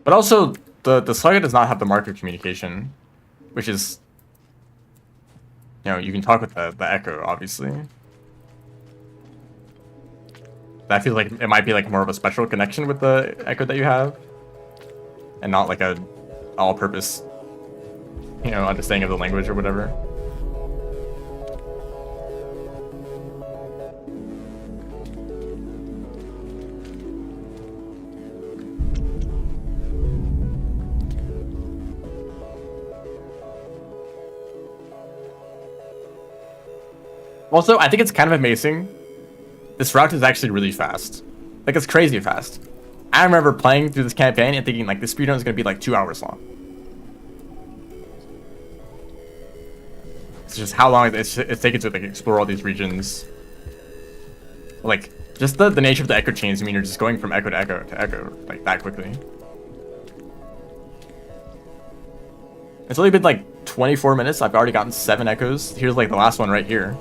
But also, the Slugger does not have the marker communication, which is, you can talk with the Echo, obviously. That feels like it might be like more of a special connection with the Echo that you have, and not like a all-purpose, understanding of the language or whatever. Also, I think it's kind of amazing. This route is actually really fast. Like, it's crazy fast. I remember playing through this campaign and thinking, like, this speedrun is going to be, like, 2 hours long. It's just how long it's taken to, like, explore all these regions. Like, just the nature of the echo chains, I mean, you're just going from echo to echo to echo, like, that quickly. It's only been, like, 24 minutes. I've already gotten 7 echoes. Here's, like, the last one right here.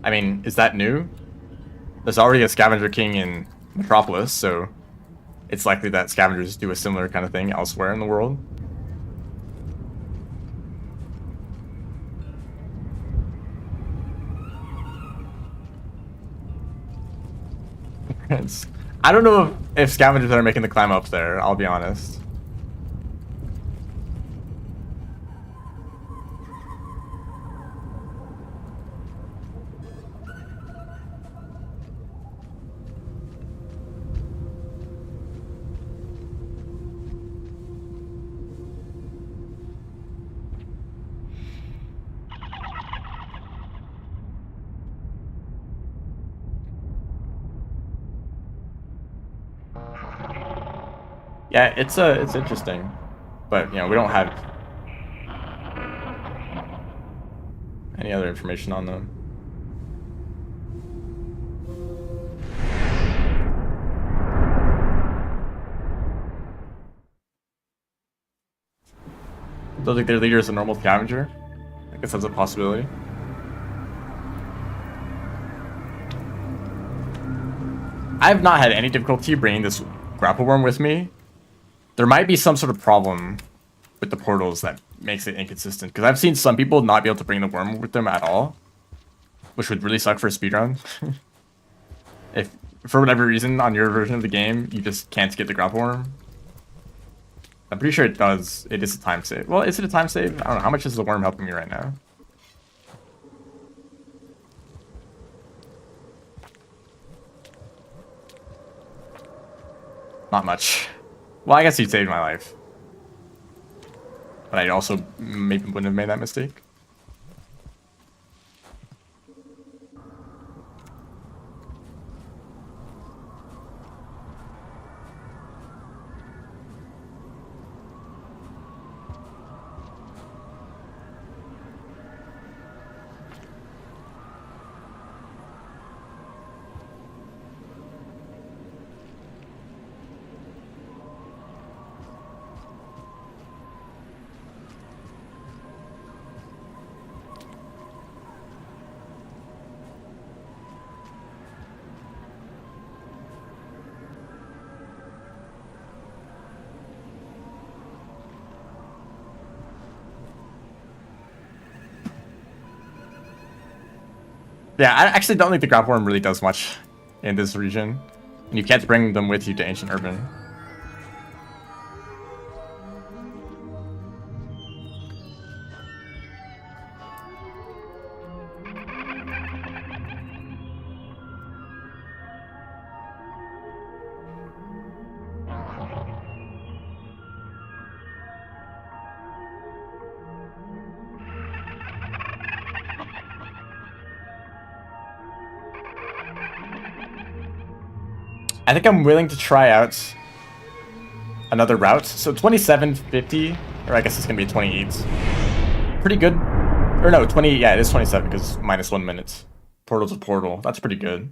I mean, is that new? There's already a Scavenger King in Metropolis, so it's likely that scavengers do a similar kind of thing elsewhere in the world. I don't know if scavengers are making the climb up there, I'll be honest. Yeah, it's interesting, but we don't have any other information on them. Those like their leader is a normal scavenger. I guess that's a possibility. I've not had any difficulty bringing this grapple worm with me. There might be some sort of problem with the portals that makes it inconsistent, because I've seen some people not be able to bring the worm with them at all, which would really suck for a speedrun. if for whatever reason, on your version of the game, you just can't get the grapple worm. I'm pretty sure it does. It is a time save. Well, is it a time save? I don't know. How much is the worm helping me right now? Not much. Well, I guess he saved my life. But I also maybe wouldn't have made that mistake. Yeah, I actually don't think the grapple worm really does much in this region. And you can't bring them with you to Ancient Urban. I think I'm willing to try out another route. So 2750, or I guess it's gonna be 28. Pretty good. Or no, 20. Yeah, it is 27 because minus 1 minute. Portal to portal. That's pretty good.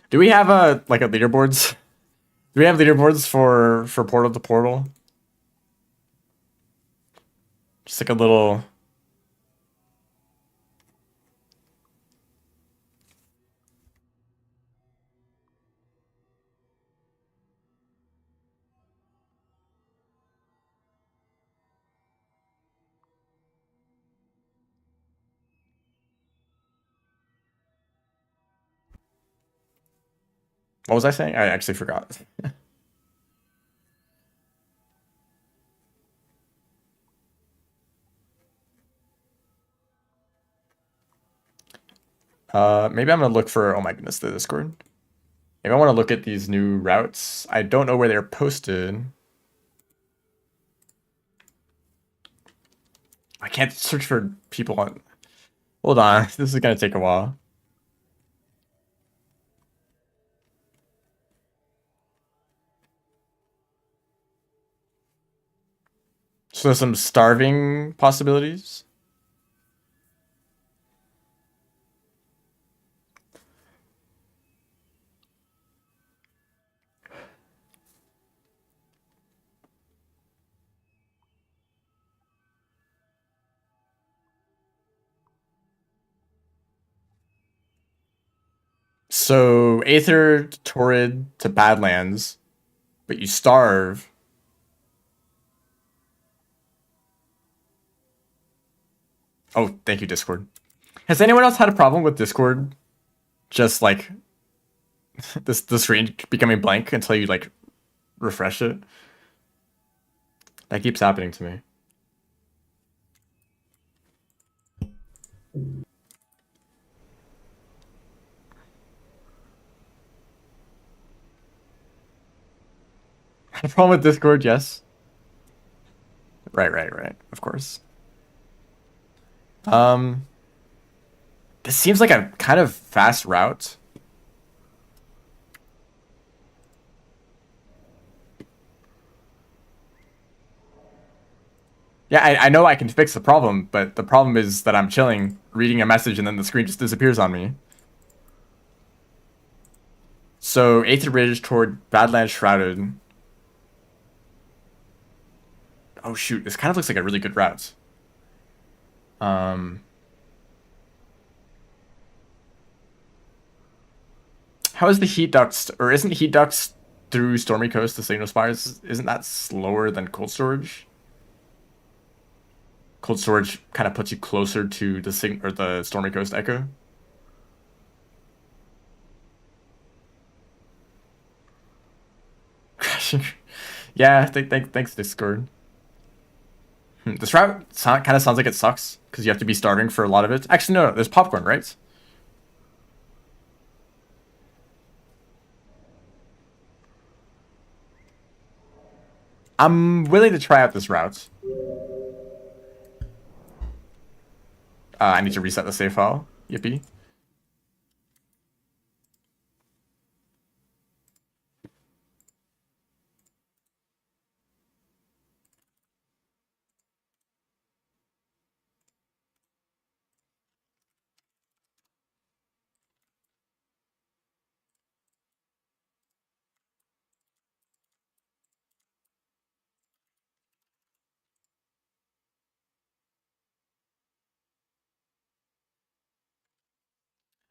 Do we have a leaderboards? Do we have leaderboards for portal to portal? Just like a little. What was I saying? I actually forgot. Maybe I'm gonna look for. Oh my goodness, the Discord. Maybe I want to look at these new routes. I don't know where they're posted. I can't search for people on. Hold on, this is gonna take a while. So there's some starving possibilities. So Aether, Torrid to Badlands, but you starve. Oh, thank you, Discord. Has anyone else had a problem with Discord? Just like the screen becoming blank until you like refresh it? That keeps happening to me. Had a problem with Discord, yes. Right. Of course. This seems like a kind of fast route. Yeah, I know I can fix the problem, but the problem is that I'm chilling, reading a message, and then the screen just disappears on me. So, Aether Ridge toward Badlands Shrouded. Oh shoot, this kind of looks like a really good route. How is the heat ducts, or isn't heat ducts through Stormy Coast to Signal Spires, isn't that slower than cold storage? Cold storage kind of puts you closer to the Stormy Coast Echo. Crashing. Yeah, thanks Discord. This route kind of sounds like it sucks because you have to be starving for a lot of it. Actually, no, there's popcorn, right? I'm willing to try out this route. I need to reset the save file. Yippee.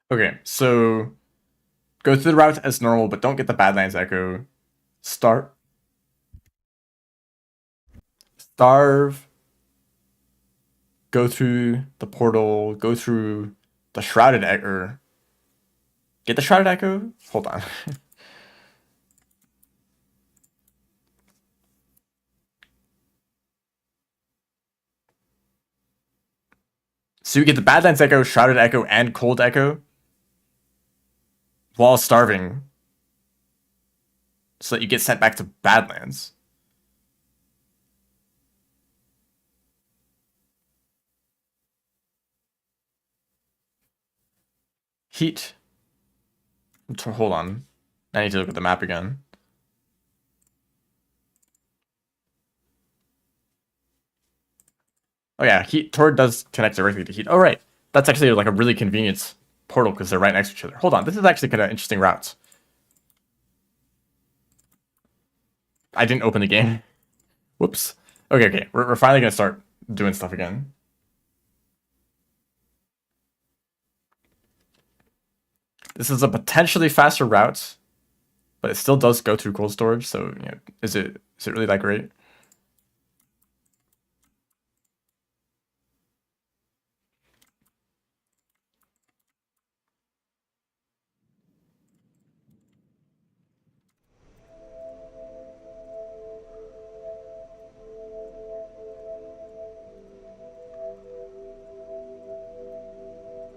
Okay, so go through the route as normal, but don't get the Badlands Echo. Starve. Go through the portal. Go through the Shrouded Echo. Get the Shrouded Echo? Hold on. So you get the Badlands Echo, Shrouded Echo, and Cold Echo while starving, so that you get sent back to Badlands. Heat. Hold on. I need to look at the map again. Oh yeah, Heat Tord does connect directly to Heat. Oh right, that's actually like a really convenient portal because they're right next to each other. Hold on, this is actually kind of interesting routes. I didn't open the game. Whoops. Okay, we're finally gonna start doing stuff again. This is a potentially faster route, but it still does go through cold storage. So, you know, is it really that great?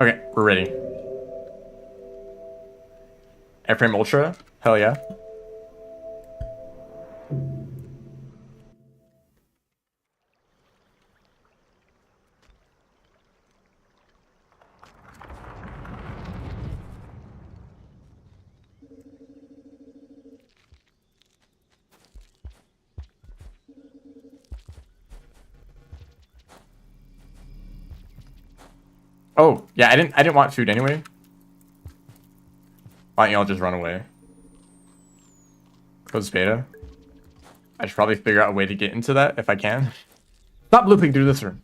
Okay, we're ready. Airframe Ultra? Hell yeah. Oh, yeah, I didn't want food anyway. Why don't y'all just run away? Close beta. I should probably figure out a way to get into that if I can. Stop looping through this room.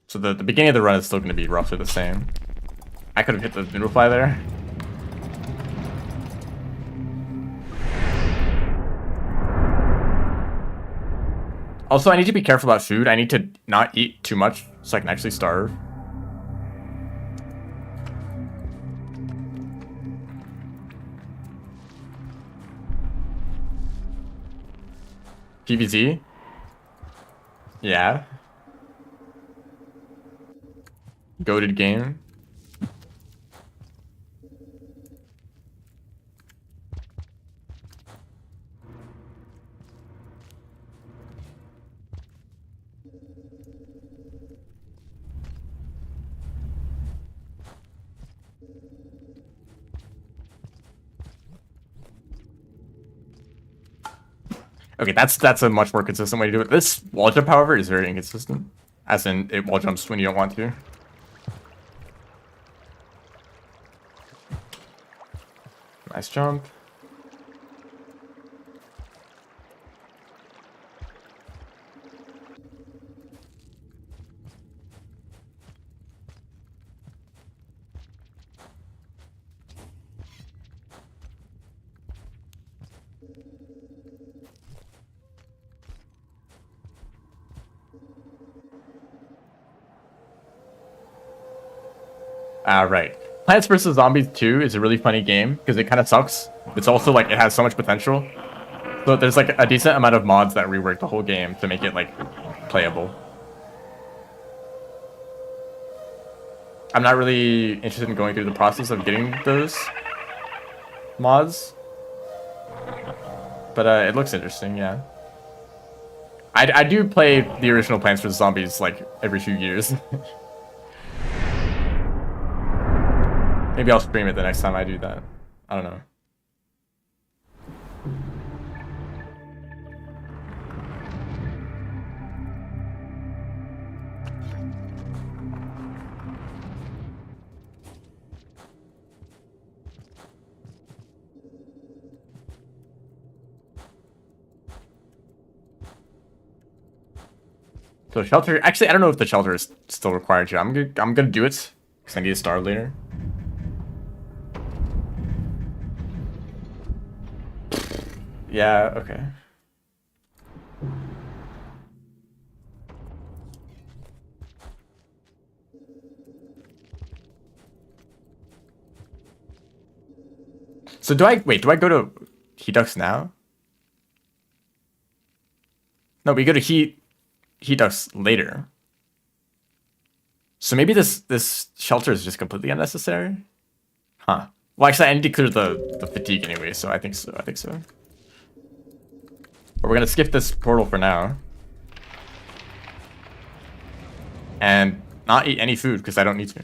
So the beginning of the run is still going to be roughly the same. I could have hit the noodle fly there. Also, I need to be careful about food. I need to not eat too much so I can actually starve. PVZ? Yeah. Goated game. Okay, that's a much more consistent way to do it. This wall jump, however, is very inconsistent. As in, it wall jumps when you don't want to. Nice jump. Right. Plants vs. Zombies 2 is a really funny game because it kind of sucks. It's also like it has so much potential. So there's like a decent amount of mods that rework the whole game to make it like playable. I'm not really interested in going through the process of getting those mods. But it looks interesting, yeah. I do play the original Plants vs. Zombies like every few years. Maybe I'll stream it the next time I do that. I don't know. So shelter, actually, I don't know if the shelter is still required here. I'm gonna do it because I need to starve later. Yeah, okay. So do I go to Heat Ducts now? No, we go to Heat Ducts later. So maybe this shelter is just completely unnecessary? Huh. Well, actually, I need to clear the fatigue anyway, so I think so. But we're gonna skip this portal for now. And not eat any food, because I don't need to.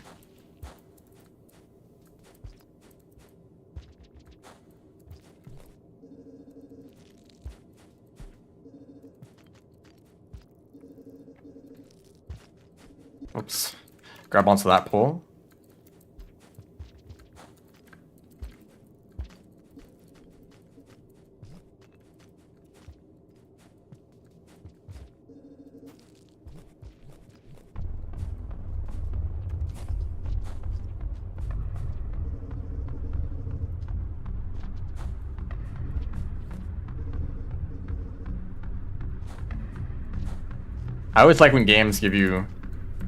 Oops. Grab onto that pole. I always like when games give you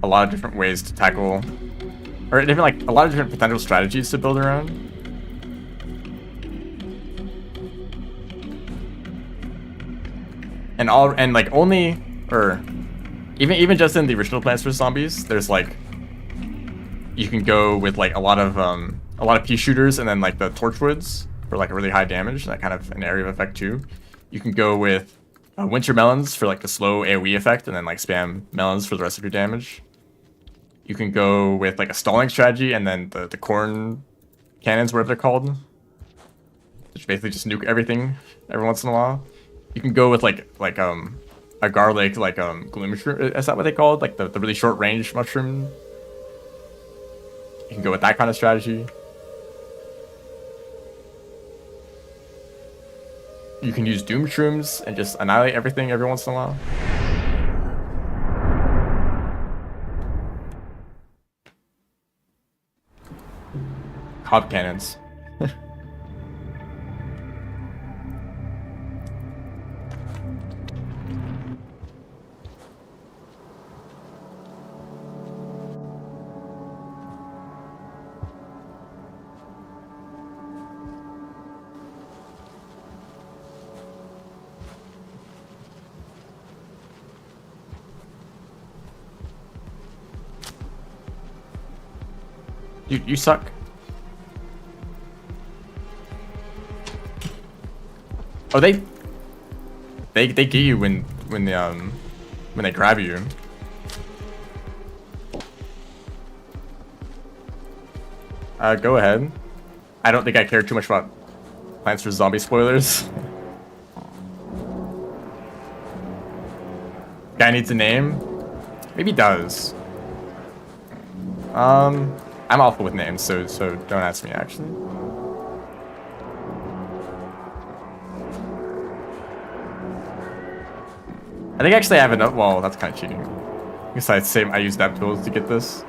a lot of different ways to tackle, or different, like a lot of different potential strategies to build around. And like only, or even just in the original Plants vs. Zombies, there's like, you can go with like a lot of pea shooters and then like the torchwoods for like a really high damage, that kind of an area of effect too. You can go with winter melons for like the slow AoE effect and then like spam melons for the rest of your damage. You can go with like a stalling strategy and then the corn cannons, whatever they're called, which basically just nuke everything every once in a while. You can go with like a garlic gloom mushroom. Is that what they called? Like the really short range mushroom. You can go with that kind of strategy. You can use doom shrooms and just annihilate everything every once in a while. Cob cannons. You suck. Oh, they get you when they grab you. Go ahead. I don't think I care too much about Plants vs. Zombie spoilers. Guy needs a name? Maybe he does. I'm awful with names, so don't ask me actually. I think actually I have enough. Well, that's kind of cheating. I guess I'd say I use that tools to get this.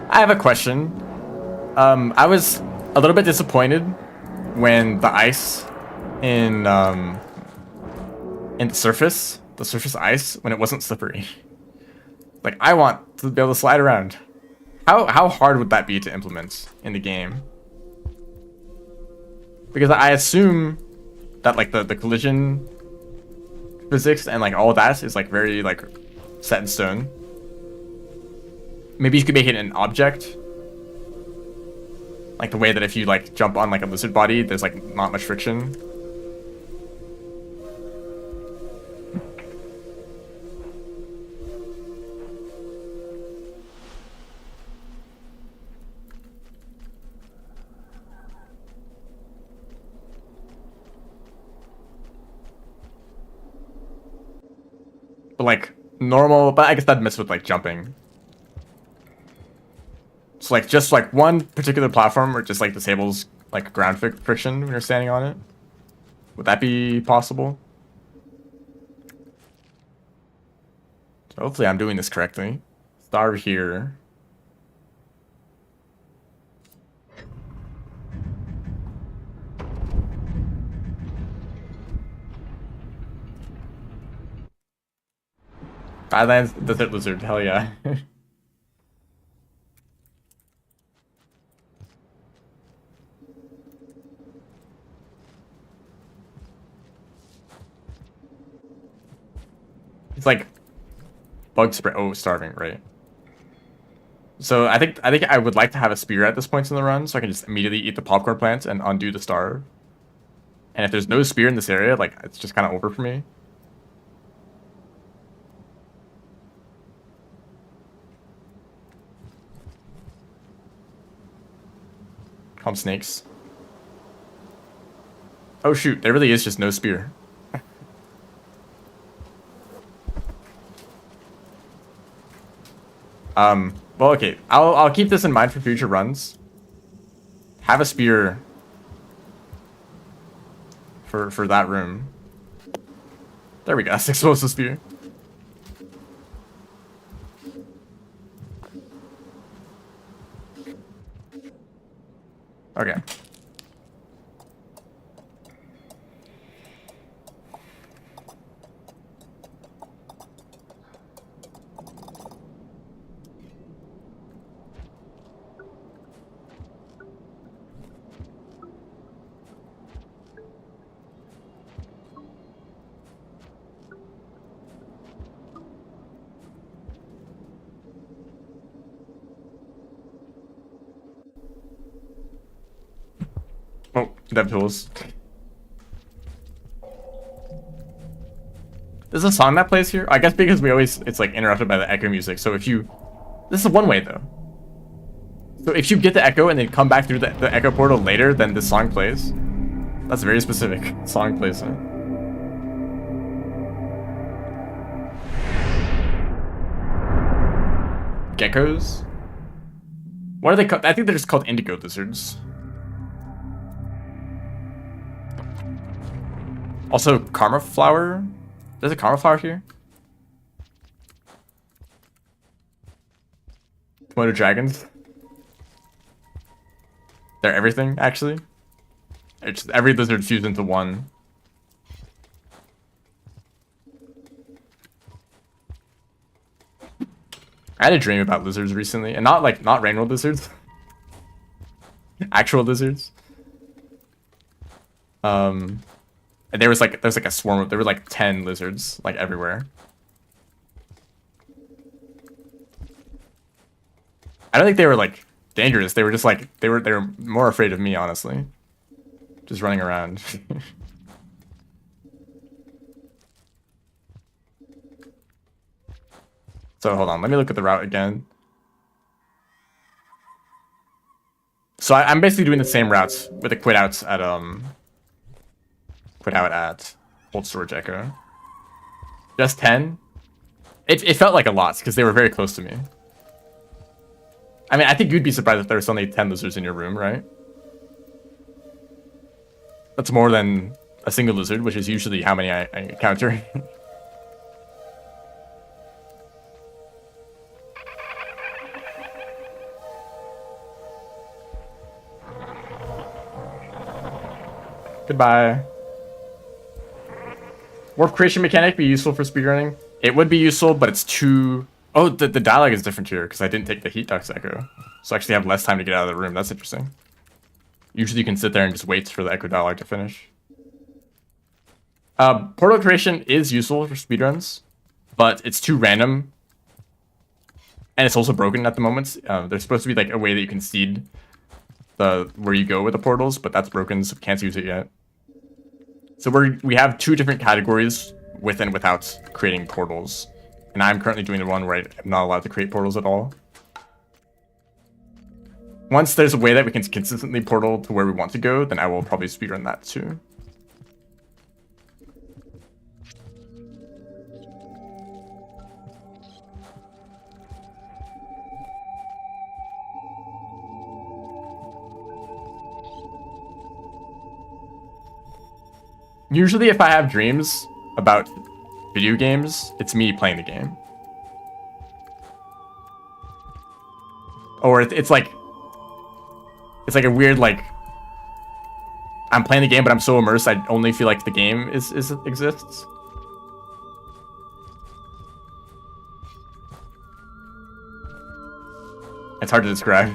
I have a question. I was a little bit disappointed when the ice in the surface ice, when it wasn't slippery. Like, I want to be able to slide around. How hard would that be to implement in the game? Because I assume that like the collision physics and like all that is like very like set in stone. Maybe you could make it an object. Like the way that if you like jump on like a lizard body, there's like not much friction. But like normal, but I guess that'd mess with like jumping. So like just like one particular platform or just like disables like ground friction when you're standing on it. Would that be possible? So hopefully I'm doing this correctly. Star here. Badlands Desert Lizard, hell yeah. It's like bug spray. Oh, starving, right? So I think I would like to have a spear at this point in the run, so I can just immediately eat the popcorn plant and undo the star. And if there's no spear in this area, like it's just kind of over for me. Calm snakes. Oh shoot, there really is just no spear. Well, okay. I'll keep this in mind for future runs. Have a spear for that room. There we go. That's explosive spear. Okay. Oh, dev tools. There's a song that plays here. I guess because it's like interrupted by the echo music. So if you, this is one way though. So if you get the echo and then come back through the echo portal later, then this song plays. That's very specific song placement. Geckos? What are they called? I think they're just called indigo lizards. Also, karma flower. There's a karma flower here. Komodo dragons. They're everything, actually. It's just every lizard fused into one. I had a dream about lizards recently, and not rainbow lizards. Actual lizards. And there's like a swarm of, there were like 10 lizards like everywhere. I don't think they were like dangerous. They were just like they were more afraid of me, honestly. Just running around. So hold on, let me look at the route again. So I'm basically doing the same routes with the quit out at Old Storage Echo. Just 10. It felt like a lot because they were very close to me. I mean, I think you'd be surprised if there was only 10 lizards in your room, right? That's more than a single lizard, which is usually how many I encounter. Goodbye. Warp creation mechanic be useful for speedrunning? It would be useful, but it's too... Oh, the dialogue is different here, because I didn't take the heat ducts echo. So I actually have less time to get out of the room. That's interesting. Usually you can sit there and just wait for the echo dialogue to finish. Portal creation is useful for speedruns, but it's too random. And it's also broken at the moment. There's supposed to be like a way that you can seed where you go with the portals, but that's broken, so we can't use it yet. So we have two different categories with and without creating portals. And I'm currently doing the one where I'm not allowed to create portals at all. Once there's a way that we can consistently portal to where we want to go, then I will probably speedrun that too. Usually if I have dreams about video games, it's me playing the game. Or it's like a weird, like, I'm playing the game, but I'm so immersed I only feel like the game exists. It's hard to describe.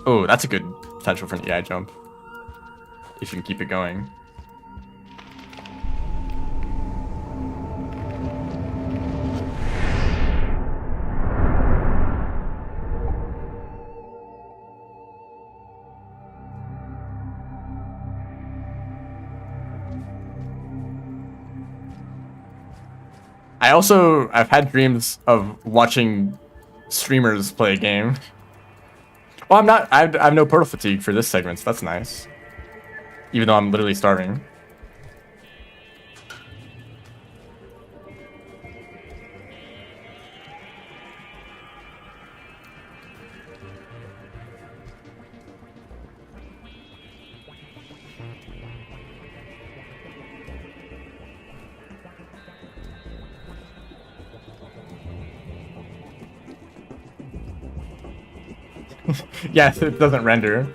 Oh, that's a good potential for an EI jump. If you can keep it going. I've had dreams of watching streamers play a game. Well, I have no portal fatigue for this segment, so that's nice. Even though I'm literally starving. Yes, it doesn't render.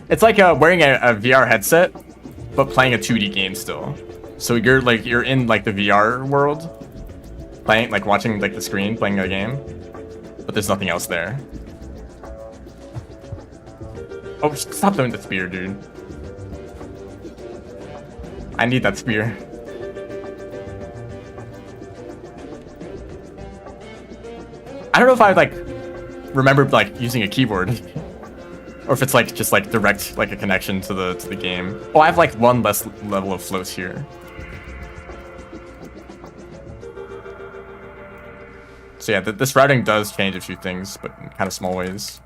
It's like wearing a VR headset, but playing a 2D game still. So you're in like the VR world, playing, like watching like the screen, playing a game, but there's nothing else there. Oh, stop doing the spear, dude. I need that spear. I don't know if I like remembered like using a keyboard, or if it's like just like direct like a connection to the game. Oh, I have like one less level of floats here. So yeah, this routing does change a few things, but in kind of small ways.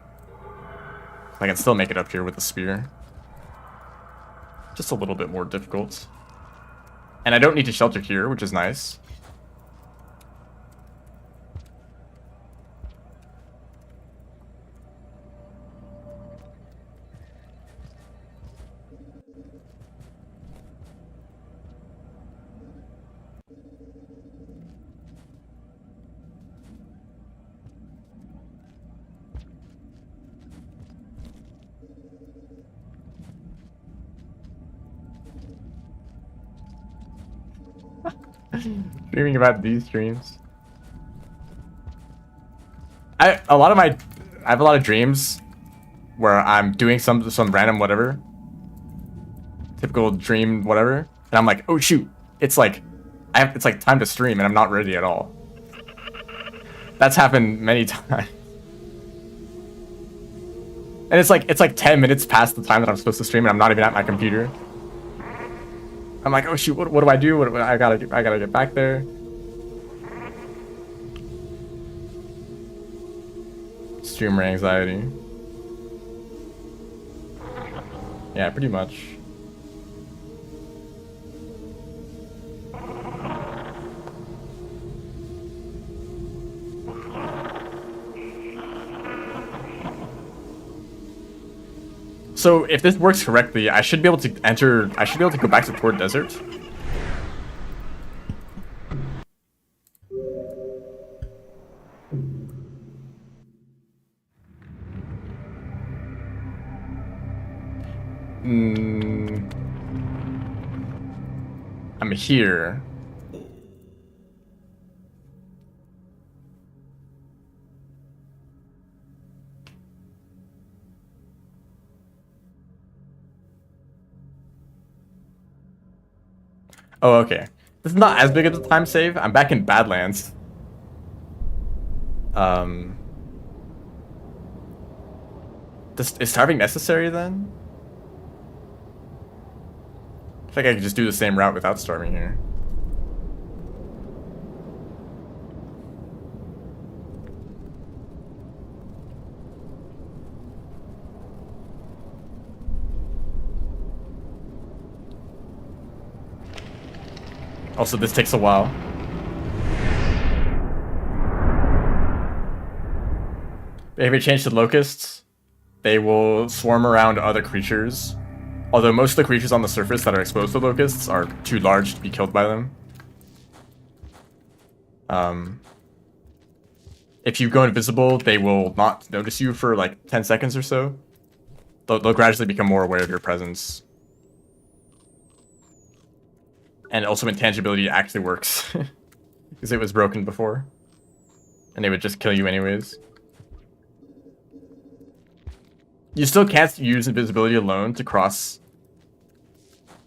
I can still make it up here with the spear. Just a little bit more difficult. And I don't need to shelter here, which is nice. Dreaming about these dreams. I have a lot of dreams where I'm doing some random whatever, typical dream whatever, and I'm like, oh shoot, it's like it's like time to stream and I'm not ready at all. That's happened many times. And it's like 10 minutes past the time that I'm supposed to stream, and I'm not even at my computer. I'm like, oh shoot, what do I do? I gotta get back there. Streamer anxiety. Yeah, pretty much. So if this works correctly, I should be able to go back to Toward Desert. I'm here. Oh, okay. This is not as big of a time save. I'm back in Badlands. Is starving necessary then? I think I could just do the same route without starving here. Also, this takes a while. If we change to locusts, they will swarm around other creatures. Although most of the creatures on the surface that are exposed to locusts are too large to be killed by them. If you go invisible, they will not notice you for like 10 seconds or so. They'll gradually become more aware of your presence. And also intangibility actually works. Because it was broken before. And they would just kill you anyways. You still can't use invisibility alone to cross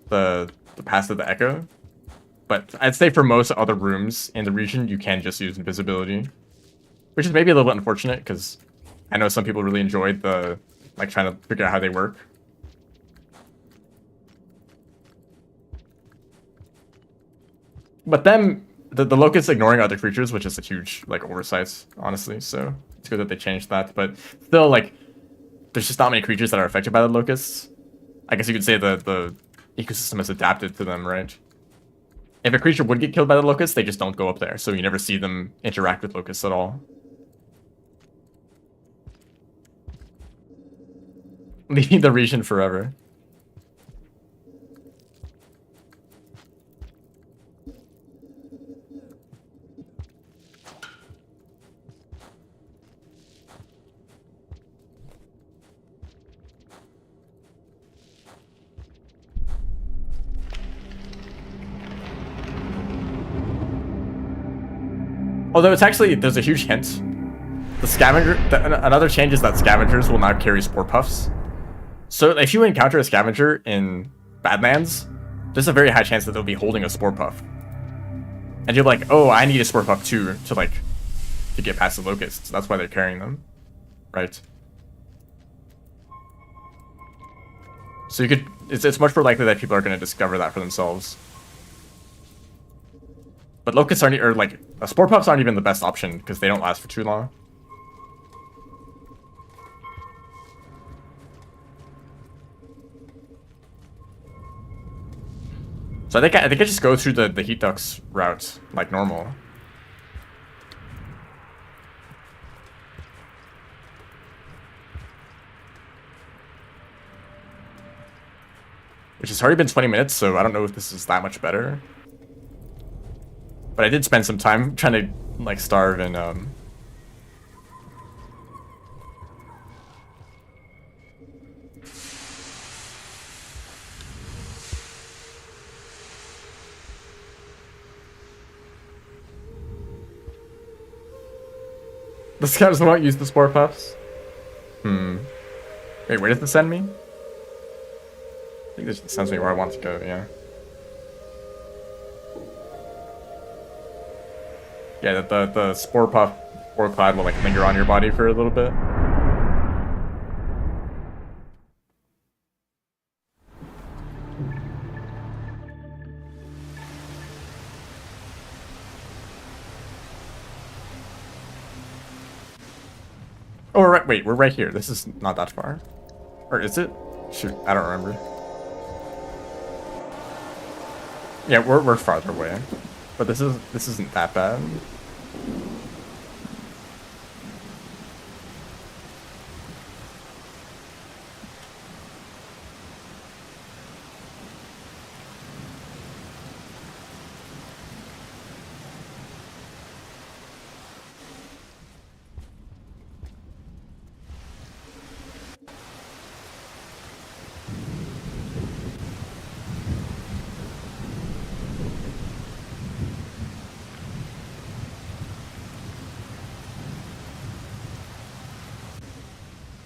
the pass of the echo. But I'd say for most other rooms in the region, you can just use invisibility. Which is maybe a little bit unfortunate, because I know some people really enjoyed the, like, trying to figure out how they work. But then, the locusts ignoring other creatures, which is a huge, like, oversight, honestly, so it's good that they changed that. But still, like, there's just not many creatures that are affected by the locusts. I guess you could say the ecosystem has adapted to them, right? If a creature would get killed by the locusts, they just don't go up there, so you never see them interact with locusts at all. Leaving the region forever. Although it's actually, there's a huge hint. The scavenger, another change is that scavengers will now carry spore puffs. So if you encounter a scavenger in Badlands, there's a very high chance that they'll be holding a spore puff. And you're like, oh, I need a spore puff too to get past the locusts. That's why they're carrying them, right? So you could, it's much more likely that people are going to discover that for themselves. But locusts aren't, or like, spore puffs aren't even the best option because they don't last for too long. So I think I just go through the heat ducts route like normal. Which has already been 20 minutes, so I don't know if this is that much better. But I did spend some time trying to like starve and the scouts won't use the spore puffs. Wait, where does this send me? I think this sends me where I want to go, yeah. Yeah, the spore puff or cloud will like linger on your body for a little bit. Oh, wait, we're right here. This is not that far. Or is it? Shoot, I don't remember. Yeah, we're farther away. But this isn't that bad.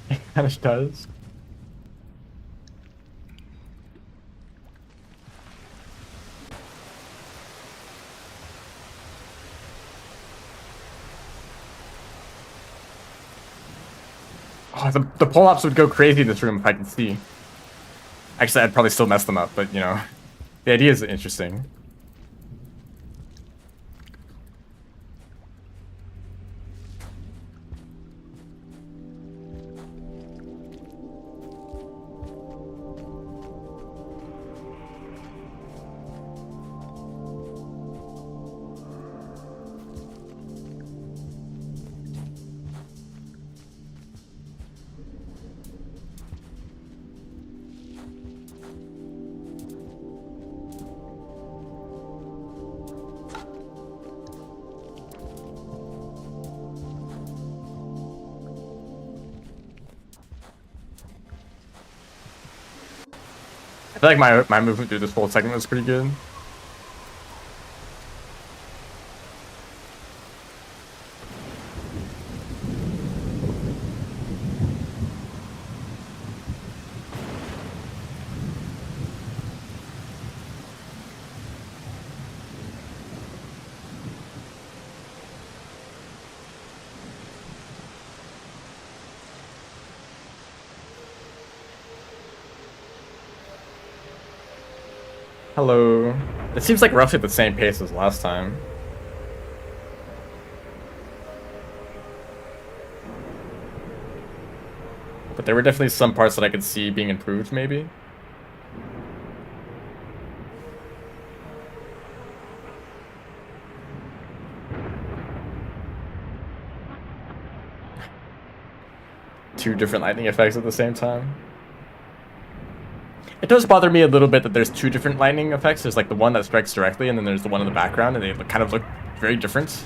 It kind of does. Oh, the pull-ups would go crazy in this room if I can see. Actually, I'd probably still mess them up, but, you know, the idea is interesting. I feel like my movement through this whole segment was pretty good. Hello. It seems like roughly the same pace as last time. But there were definitely some parts that I could see being improved, maybe. Two different lightning effects at the same time. It does bother me a little bit that there's two different lightning effects. There's like the one that strikes directly, and then there's the one in the background, and they kind of look very different.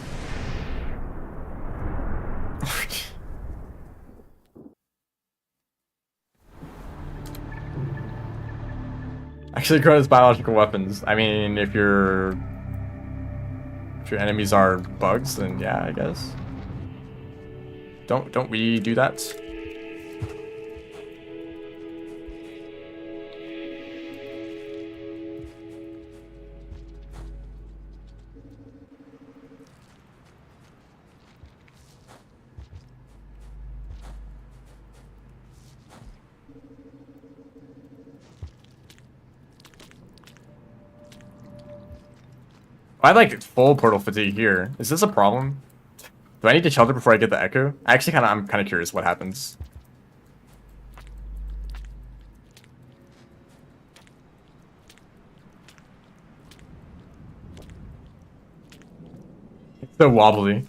Actually, grow as biological weapons. I mean, if your enemies are bugs, then yeah, I guess. Don't we do that? I have like full portal fatigue here. Is this a problem? Do I need to shelter before I get the echo? Actually, I'm kind of curious what happens. It's so wobbly.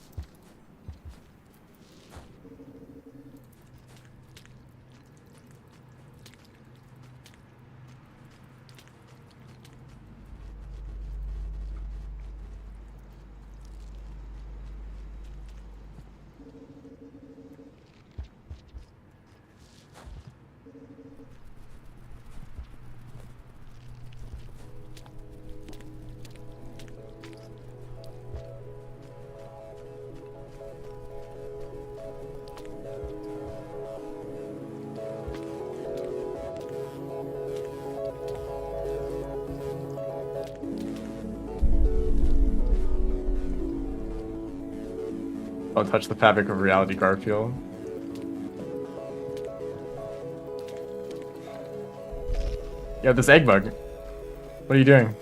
Don't touch the fabric of reality, Garfield. Yo, this egg bug. What are you doing?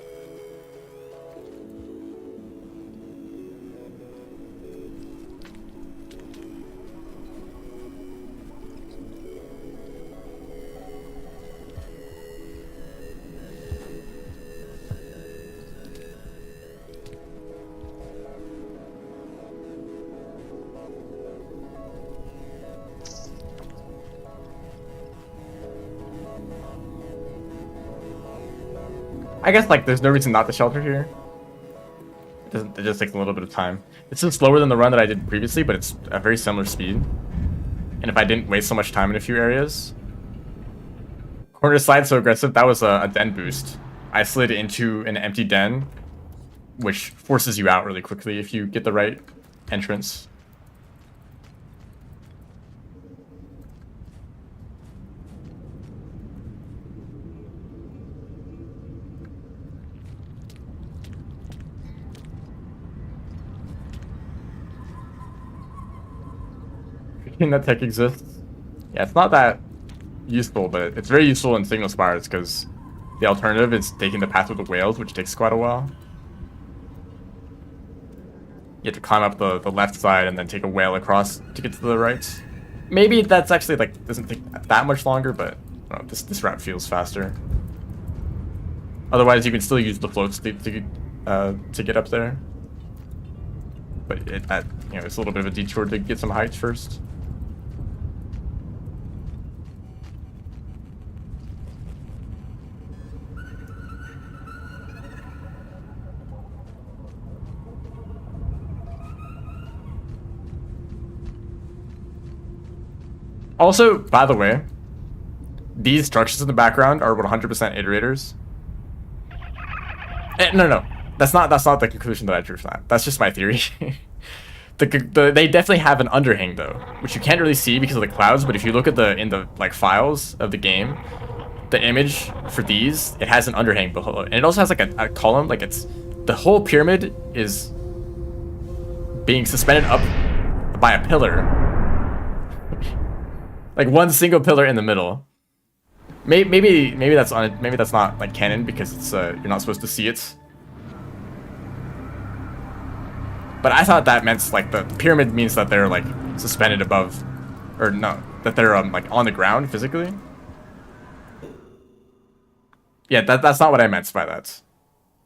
I guess like there's no reason not to shelter here. It just takes a little bit of time. It's still slower than the run that I did previously, but it's a very similar speed. And if I didn't waste so much time in a few areas. Corner slide so aggressive, that was a den boost. I slid into an empty den, which forces you out really quickly if you get the right entrance. That tech exists. Yeah, it's not that useful, but it's very useful in signal spires because the alternative is taking the path with the whales, which takes quite a while. You have to climb up the left side and then take a whale across to get to the right. Maybe that's actually like doesn't take that much longer, but I don't know, this route feels faster. Otherwise, you can still use the floats to get up there. But it's a little bit of a detour to get some height first. Also, by the way, these structures in the background are 100% iterators. No. That's not the conclusion that I drew from that. That's just my theory. They definitely have an underhang though, which you can't really see because of the clouds. But if you look at in the like files of the game, the image for these, it has an underhang below it, and it also has like a column. Like the whole pyramid is being suspended up by a pillar. Like one single pillar in the middle. Maybe that's on it. Maybe that's not like canon because it's you're not supposed to see it. But I thought that meant like the pyramid means that they're like suspended above, or no, that they're like on the ground physically. Yeah, that's not what I meant by that.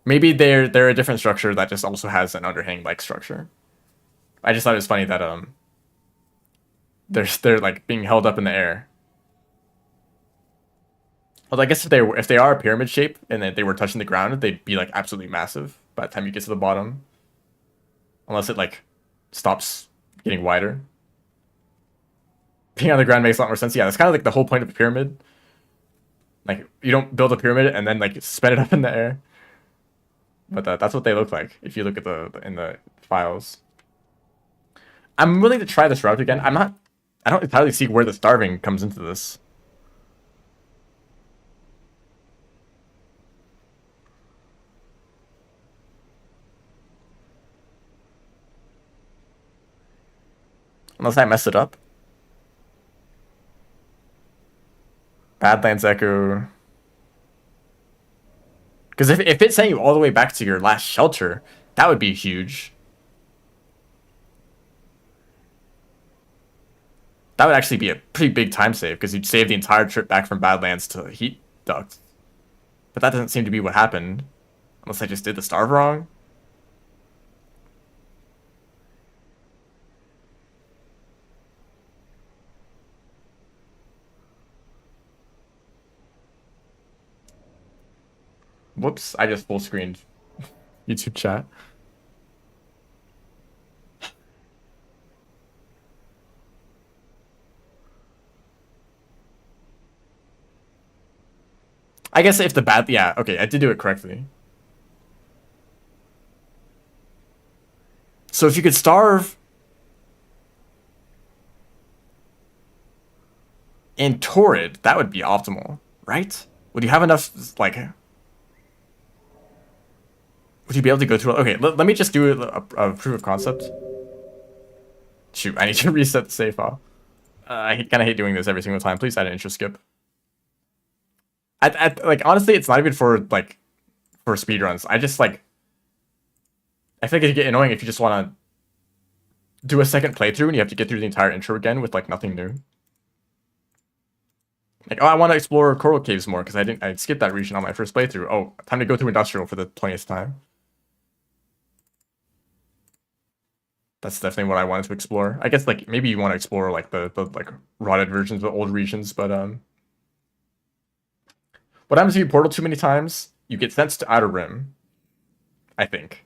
Maybe they're a different structure that just also has an underhang like structure. I just thought it was funny that they're like being held up in the air. Well, I guess if they are a pyramid shape and they were touching the ground, they'd be like absolutely massive by the time you get to the bottom. Unless it like stops getting wider. Being on the ground makes a lot more sense. Yeah, that's kind of like the whole point of a pyramid. Like you don't build a pyramid and then like suspend it up in the air. But that's what they look like if you look at in the files. I'm willing to try this route again. I don't entirely see where the starving comes into this. Unless I mess it up. Badlands Echo. Because if it's sending you all the way back to your last shelter, that would be huge. That would actually be a pretty big time save, because you'd save the entire trip back from Badlands to Heat Duct. But that doesn't seem to be what happened. Unless I just did the starve wrong. Whoops, I just full screened YouTube chat. I guess if yeah, okay, I did do it correctly. So if you could starve in Torrid, that would be optimal, right? Would you have enough, like... Would you be able to go through... Okay, let me just do a proof of concept. Shoot, I need to reset the save file. I kind of hate doing this every single time. Please add an intro skip. Like, honestly, it's not even for speedruns. I just, like... I think it get annoying if you just want to do a second playthrough and you have to get through the entire intro again with, like, nothing new. Like, oh, I want to explore coral caves more because I skipped that region on my first playthrough. Oh, time to go through industrial for the 20th time. That's definitely what I wanted to explore. I guess, like, maybe you want to explore, like, the like, rotted versions of old regions, but, what happens if you portal too many times? you get sent to Outer Rim, I think.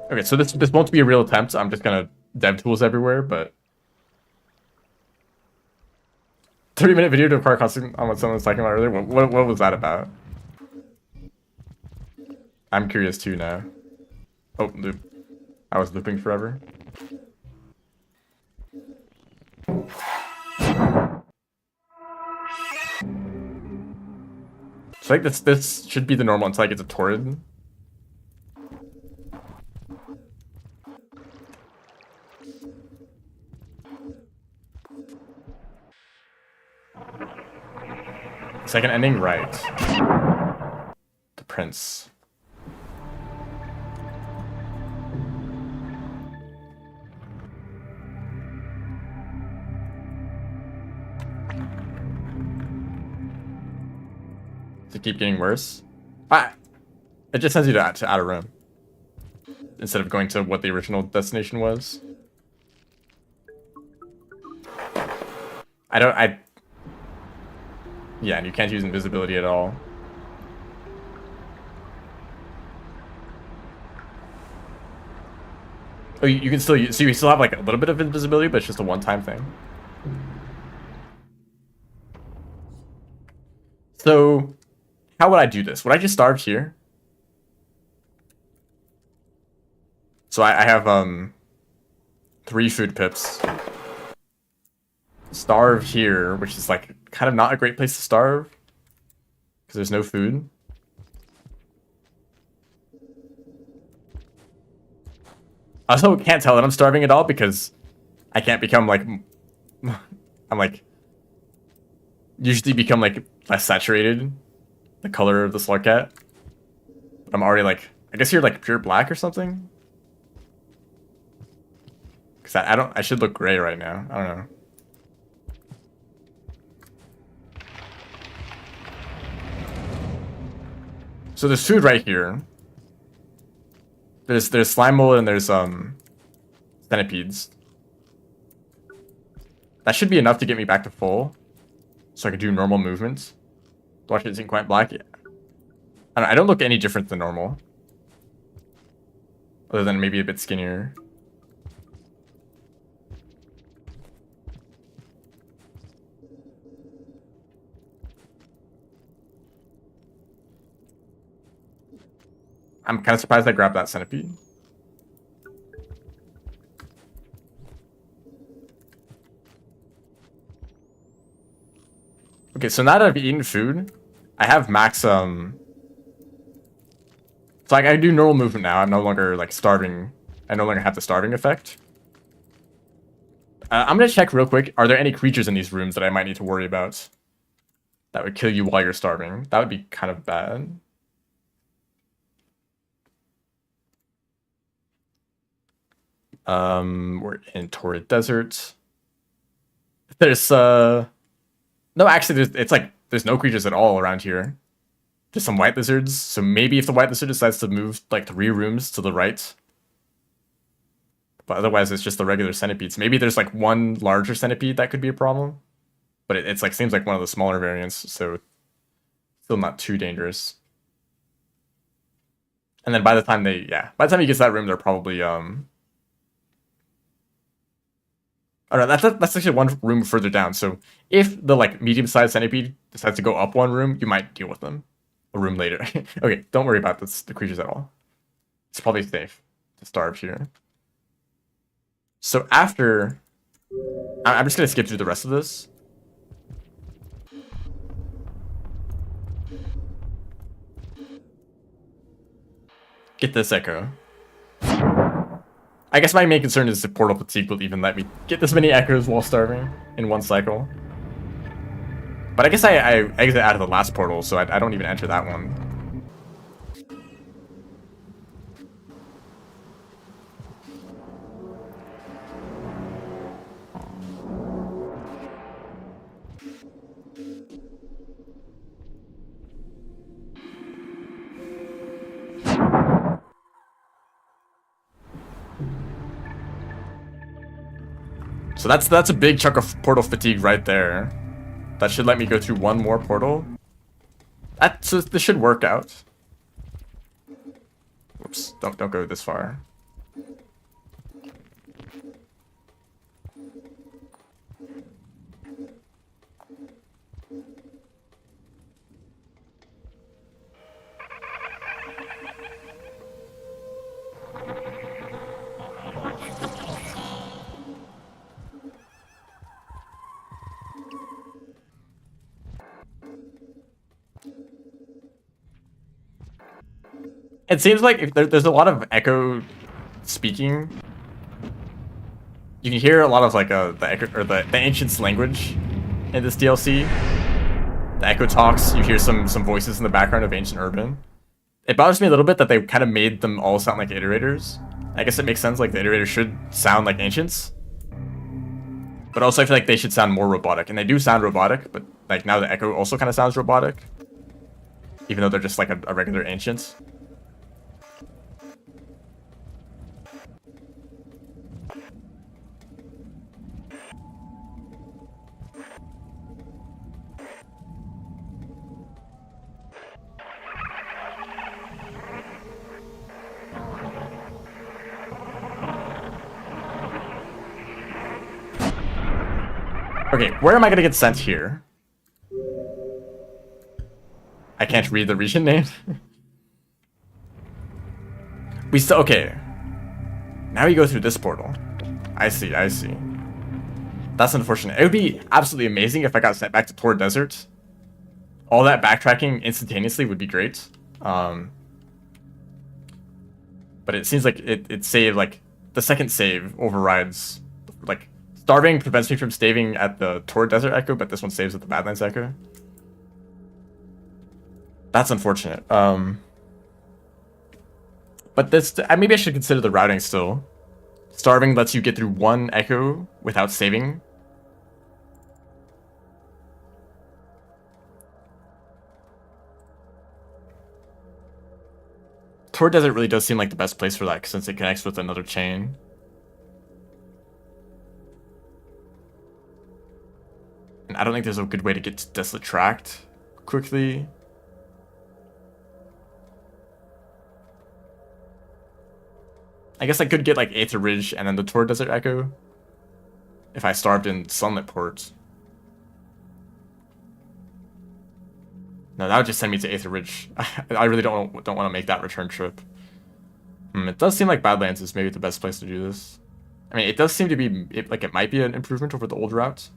Okay, so this won't be a real attempt. I'm just gonna dev tools everywhere, but 30-minute video to acquire costume on what someone was talking about earlier. What was that about? I'm curious too now. Oh, loop. I was looping forever. So I think this should be the normal until I get to Torrid. Second ending, right. The Prince. To keep getting worse. It just sends you to Outer Rim instead of going to what the original destination was. Yeah, and you can't use invisibility at all. Oh, you can still use, so you still have like a little bit of invisibility, but it's just a one-time thing. So, how would I do this? Would I just starve here? So I have 3 food pips. Starve here, which is like kind of not a great place to starve because there's no food. I also can't tell that I'm starving at all because I can't become like I'm like usually become like less saturated, the color of the slug cat. I'm already like, I guess you're like pure black or something. Cause I should look gray right now. I don't know. So there's food right here. There's slime mold and there's centipedes. That should be enough to get me back to full, so I can do normal movements. Watch it isn't quite black. I don't look any different than normal, other than maybe a bit skinnier. I'm kind of surprised I grabbed that centipede. Okay, so now that I've eaten food, I have max, so like I do normal movement now. I'm no longer like starving. I no longer have the starving effect. I'm gonna check real quick. Are there any creatures in these rooms that I might need to worry about that would kill you while you're starving? That would be kind of bad. We're in Torrid Desert. There's no, actually it's like there's no creatures at all around here. Just some white lizards. So maybe if the white lizard decides to move like 3 rooms to the right. But otherwise it's just the regular centipedes. Maybe there's like one larger centipede that could be a problem. But it's like seems like one of the smaller variants, so still not too dangerous. And then by the time he gets to that room, they're probably all right, that's actually one room further down. So if the like medium-sized centipede decides to go up one room, you might deal with them a room later. Okay, don't worry about the creatures at all. It's probably safe to starve here. So after, I'm just gonna skip through the rest of this. Get this echo. I guess my main concern is the portal fatigue will even let me get this many echoes while starving in one cycle. But I guess I exit out of the last portal, so I don't even enter that one. So that's a big chunk of portal fatigue right there. That should let me go through one more portal. So this should work out. Whoops, don't go this far. It seems like if there's a lot of echo speaking. You can hear a lot of like the echo or the ancients language in this DLC. The echo talks. You hear some voices in the background of ancient urban. It bothers me a little bit that they kind of made them all sound like iterators. I guess it makes sense. Like the iterators should sound like ancients, but also I feel like they should sound more robotic, and they do sound robotic. But like now the echo also kind of sounds robotic, even though they're just like a regular ancient. Okay, where am I gonna get sent here? I can't read the region name. We still okay. Now you go through this portal. I see. That's unfortunate. It would be absolutely amazing if I got sent back to Tor Desert. All that backtracking instantaneously would be great. But it seems like it saved, like, the second save overrides, like, starving prevents me from staving at the Tor Desert Echo, but this one saves at the Badlands Echo. That's unfortunate. But this, maybe I should consider the routing still. Starving lets you get through one echo without saving. Tor Desert really does seem like the best place for that since it connects with another chain. And I don't think there's a good way to get to Desolate Tract quickly. I guess I could get like Aether Ridge and then the Tor Desert Echo if I starved in Sunlit Port. No, that would just send me to Aether Ridge. I really don't want to make that return trip. It does seem like Badlands is maybe the best place to do this. I mean, it does seem to be like it might be an improvement over the old route.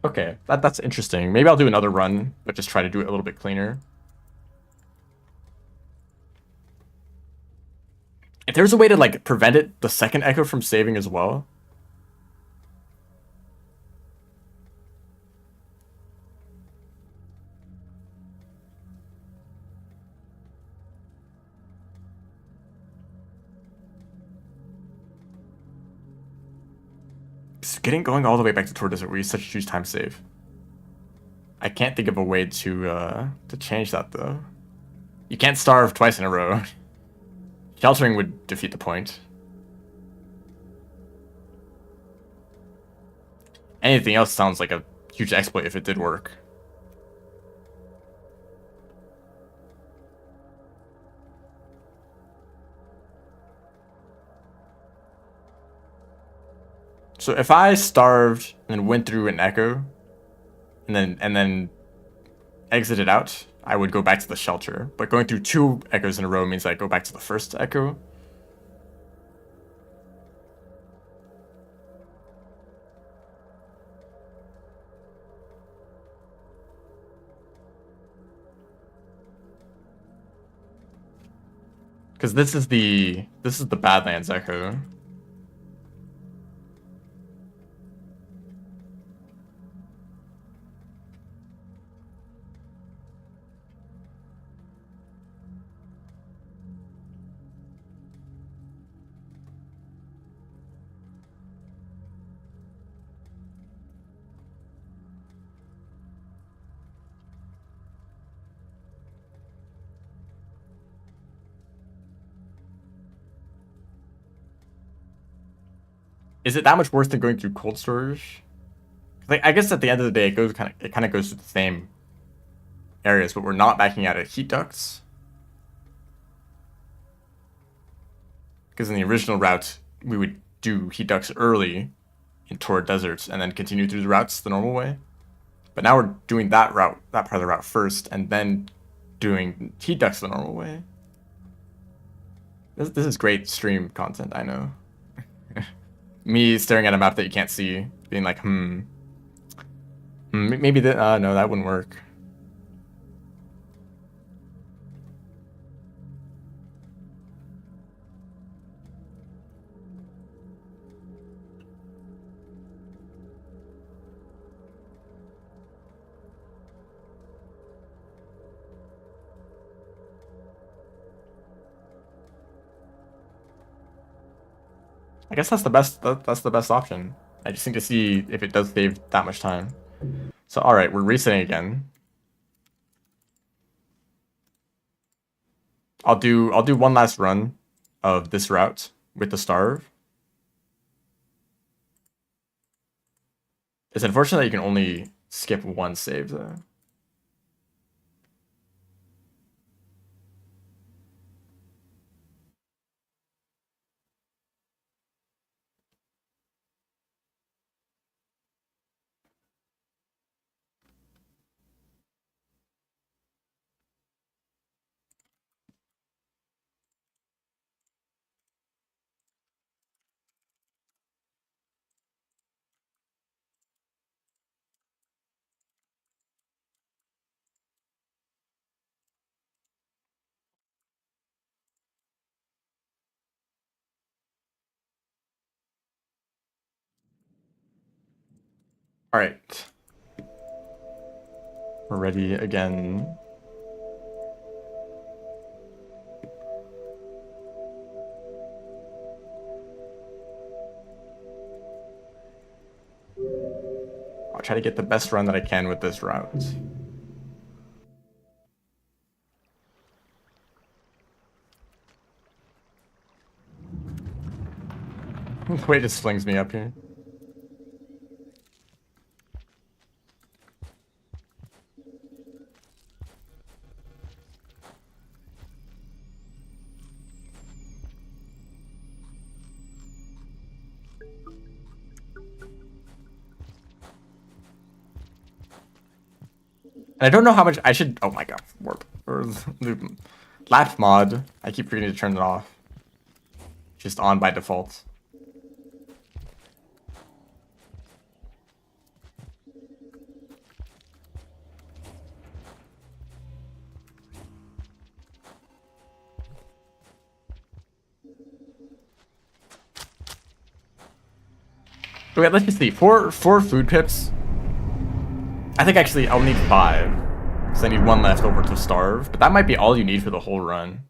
Okay, that's interesting. Maybe I'll do another run, but just try to do it a little bit cleaner. If there's a way to like prevent it, the second echo from saving as well. Going all the way back to Tor Desert where you such a huge time save. I can't think of a way to change that though. You can't starve twice in a row. Sheltering would defeat the point. Anything else sounds like a huge exploit if it did work. So if I starved and went through an echo, and then exited out, I would go back to the shelter. But going through two echoes in a row means I go back to the first echo. Because this is the Badlands echo. is it that much worse than going through cold storage? Like, I guess at the end of the day, it kind of goes through the same areas, but we're not backing out at heat ducts. Because in the original route, we would do heat ducts early toward deserts and then continue through the routes the normal way. But now we're doing that part of the route first, and then doing heat ducts the normal way. This is great stream content, I know. Me staring at a map that you can't see, being like, maybe that, no, that wouldn't work. I guess that's the best option. I just need to see if it does save that much time. So all right, we're resetting again. I'll do one last run of this route with the starve. It's unfortunate that you can only skip one save though. All right. We're ready again. I'll try to get the best run that I can with this route. The way it just flings me up here. And I don't know how much I should. Oh my god, warp or loop lap mod. I keep forgetting to turn it off. Just on by default. Okay, let's just see. Four food pips. I think actually I'll need 5. Because I need 1 left over to starve. But that might be all you need for the whole run.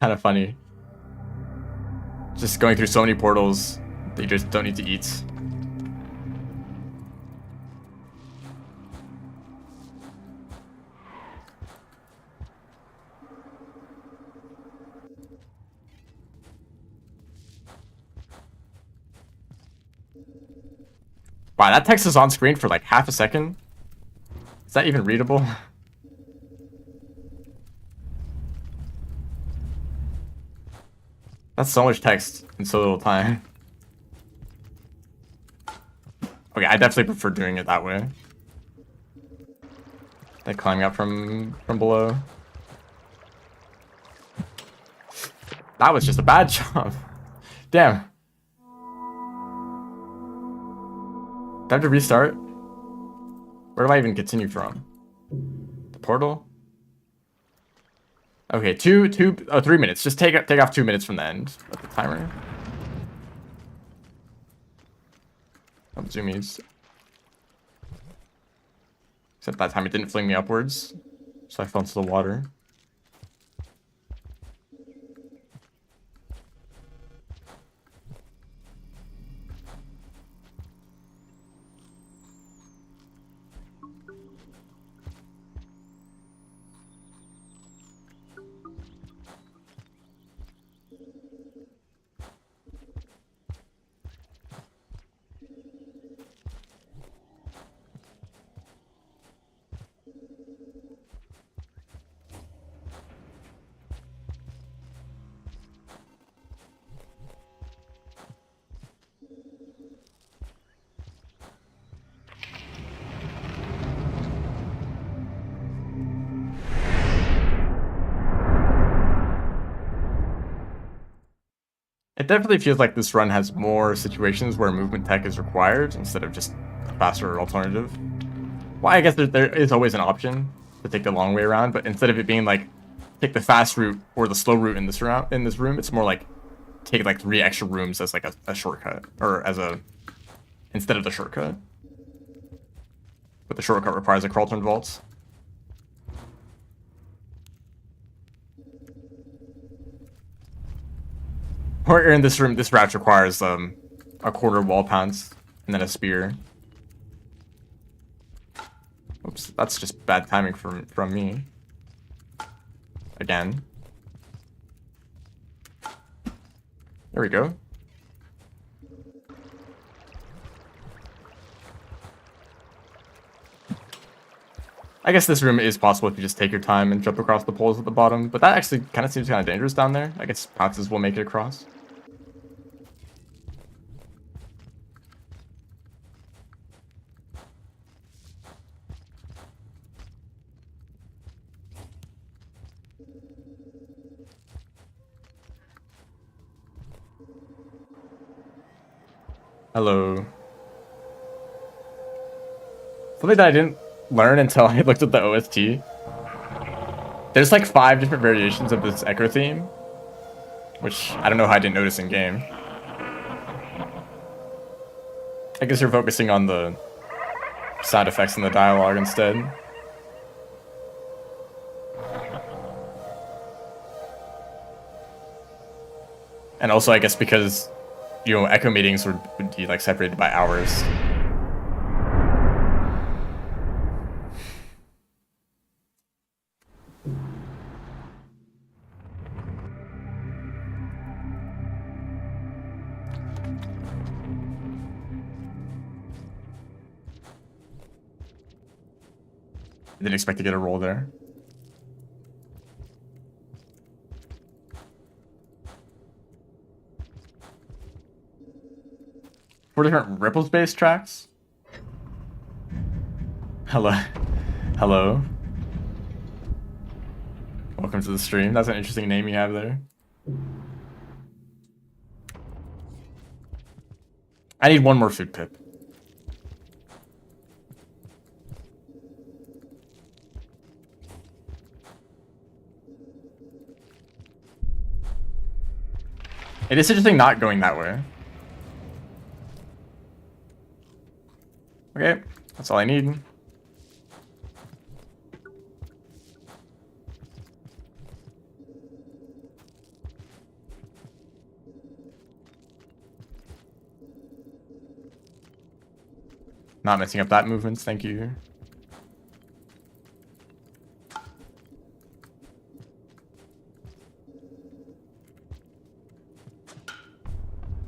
Kind of funny. Just going through so many portals that you just don't need to eat. Wow, that text is on screen for like half a second. Is that even readable? That's so much text in so little time. Okay, I definitely prefer doing it that way. Like climbing up from below. That was just a bad job. Damn. Do I have to restart? Where do I even continue from? The portal? Okay, 3 minutes. Just take off 2 minutes from the end of the timer. Oh, zoomies. Except that time it didn't fling me upwards, so I fell into the water. definitely feels like this run has more situations where movement tech is required instead of just a faster alternative. Well, I guess there is always an option to take the long way around, but instead of it being like take the fast route or the slow route in this room, it's more like take like 3 extra rooms as like a shortcut, or as a instead of the shortcut. But the shortcut requires a Carlton vault. Or in this room, this route requires a quarter wall pounce and then a spear. Oops, that's just bad timing from me. Again. There we go. I guess this room is possible if you just take your time and jump across the poles at the bottom, but that actually kind of seems kind of dangerous down there. I guess pounces will make it across. Hello. Something that I didn't learn until I looked at the OST. There's like 5 different variations of this echo theme, which I don't know how I didn't notice in game. I guess you're focusing on the sound effects and the dialogue instead. And also, I guess because, you know, echo meetings would be like separated by hours. I didn't expect to get a roll there. Four different ripples-based tracks? Hello. Hello. Welcome to the stream. That's an interesting name you have there. I need one more food pip. It is interesting not going that way. Okay, that's all I need. Not messing up that movements, thank you.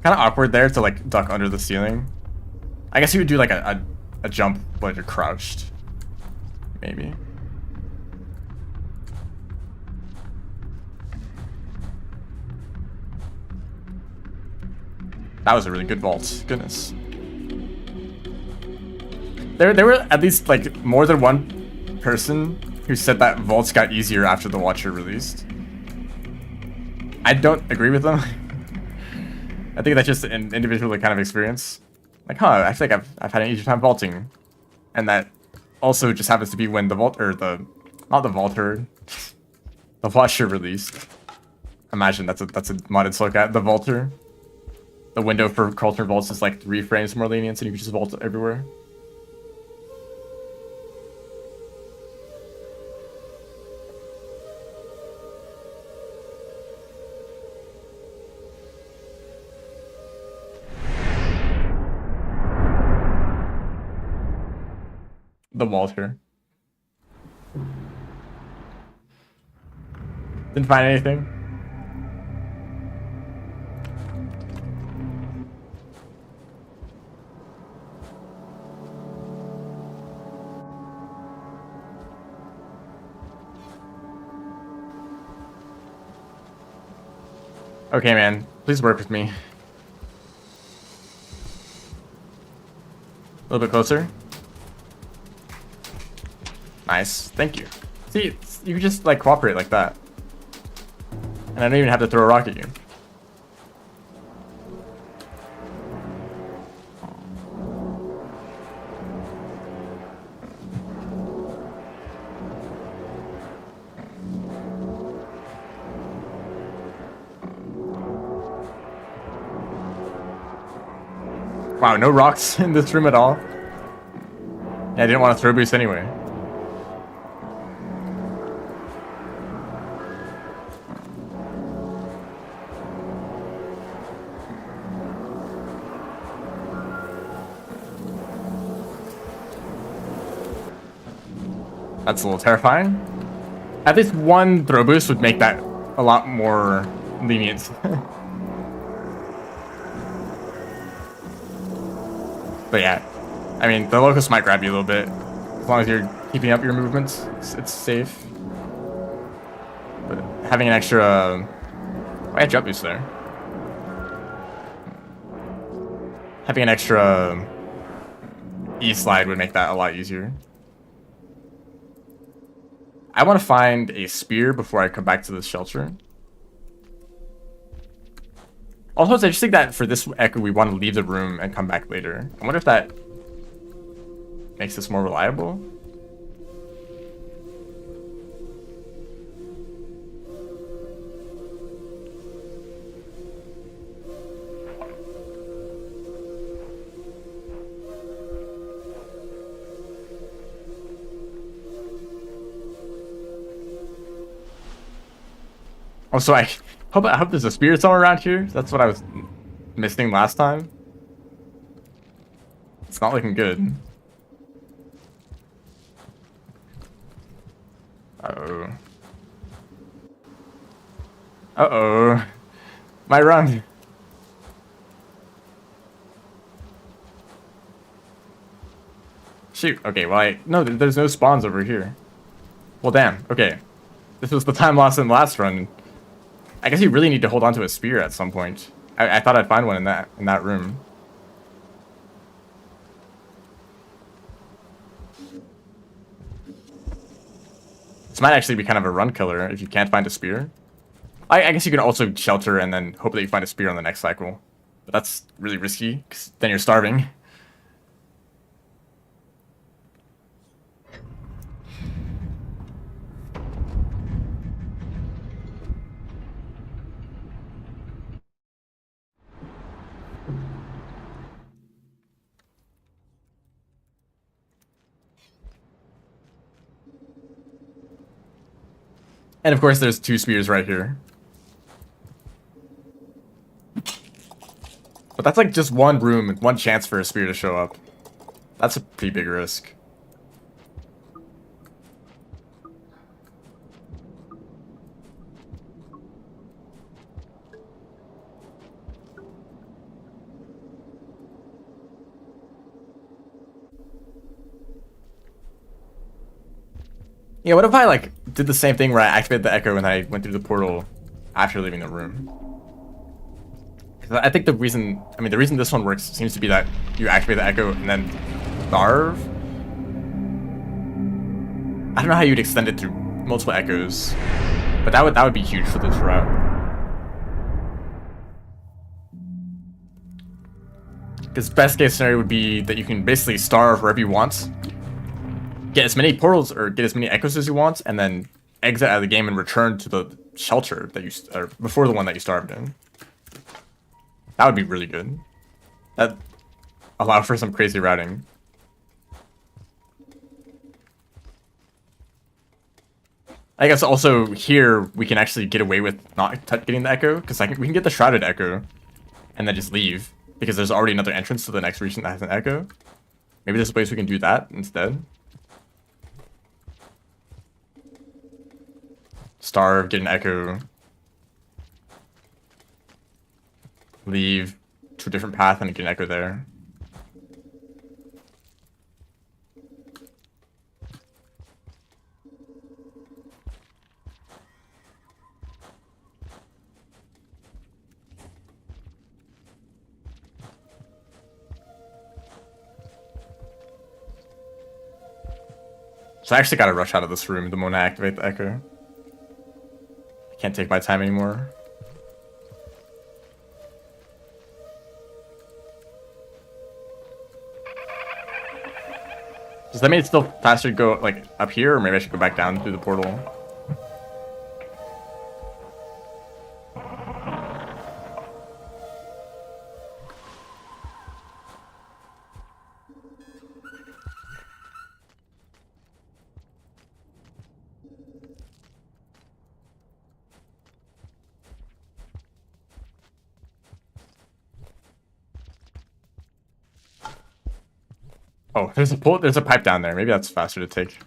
Kind of awkward there to like duck under the ceiling. I guess you would do like a jump when you're crouched. Maybe. That was a really good vault. Goodness. There were at least like more than one person who said that vaults got easier after the Watcher released. I don't agree with them. I think that's just an individual kind of experience. Like, huh, I feel like I've had an easier time vaulting. And that also just happens to be when the vault, or the, not the vaulter, the Watcher released. Imagine that's a modded look at the vaulter. The window for Carlton vaults is like 3 frames more lenient, and you can just vault everywhere. The Walter. Didn't find anything. Okay, man. Please work with me. A little bit closer. Nice. Thank you. See, you can just, like, cooperate like that. And I don't even have to throw a rock at you. Wow, no rocks in this room at all. Yeah, I didn't want to throw boost anyway. That's a little terrifying. At least one throw boost would make that a lot more lenient. But yeah, I mean, the locust might grab you a little bit. As long as you're keeping up your movements, it's safe. But having an extra... why a jump boost there? Having an extra E-slide would make that a lot easier. I want to find a spear before I come back to this shelter. Also, it's interesting that for this echo, we want to leave the room and come back later. I wonder if that makes this more reliable. Also, I hope there's a spear somewhere around here. That's what I was missing last time. It's not looking good. Uh-oh. Uh-oh. My run. Shoot. Okay, well, no, there's no spawns over here. Well, damn. Okay. This was the time lost in the last run. I guess you really need to hold on to a spear at some point. I thought I'd find one in that room. This might actually be kind of a run killer if you can't find a spear. I guess you can also shelter and then hope that you find a spear on the next cycle. But that's really risky, because then you're starving. And of course, there's two spears right here. But that's like just one room and one chance for a spear to show up. That's a pretty big risk. Yeah, what if I like did the same thing where I activated the echo and I went through the portal after leaving the room? Because I think the reason this one works seems to be that you activate the echo and then starve. I don't know how you'd extend it through multiple echoes, but that would be huge for this route. Because best case scenario would be that you can basically starve wherever you want, get as many portals or get as many echoes as you want, and then exit out of the game and return to the shelter that you or before the one that you starved in. That would be really good. That allow for some crazy routing. I guess also here we can actually get away with not getting the echo, because we can get the shrouded echo and then just leave, because there's already another entrance to the next region that has an echo. Maybe there's ways we can do that instead. Starve, get an echo, leave to a different path and get an echo there. So I actually gotta rush out of this room the moment I activate the echo. I can't take my time anymore. Does that mean it's still faster to go like up here, or maybe I should go back down through the portal? Oh, there's a pipe down there. Maybe that's faster to take.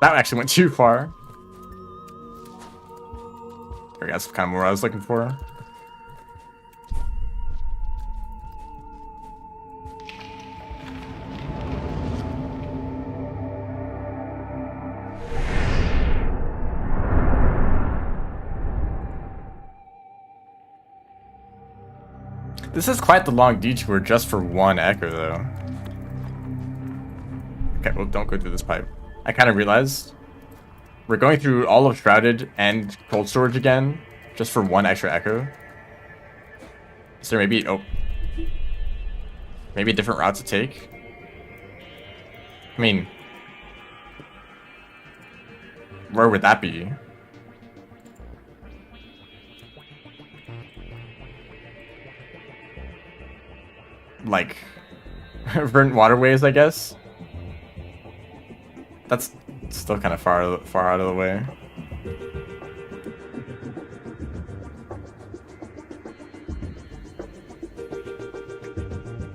That actually went too far. There, that's kind of what I was looking for. This is quite the long detour just for one echo, though. Okay, well, don't go through this pipe. I kind of realized we're going through all of Shrouded and Cold Storage again, just for one extra echo. Is there maybe maybe a different route to take? I mean, where would that be? Like, Verdant Waterways, I guess? That's still kind of far out of the way.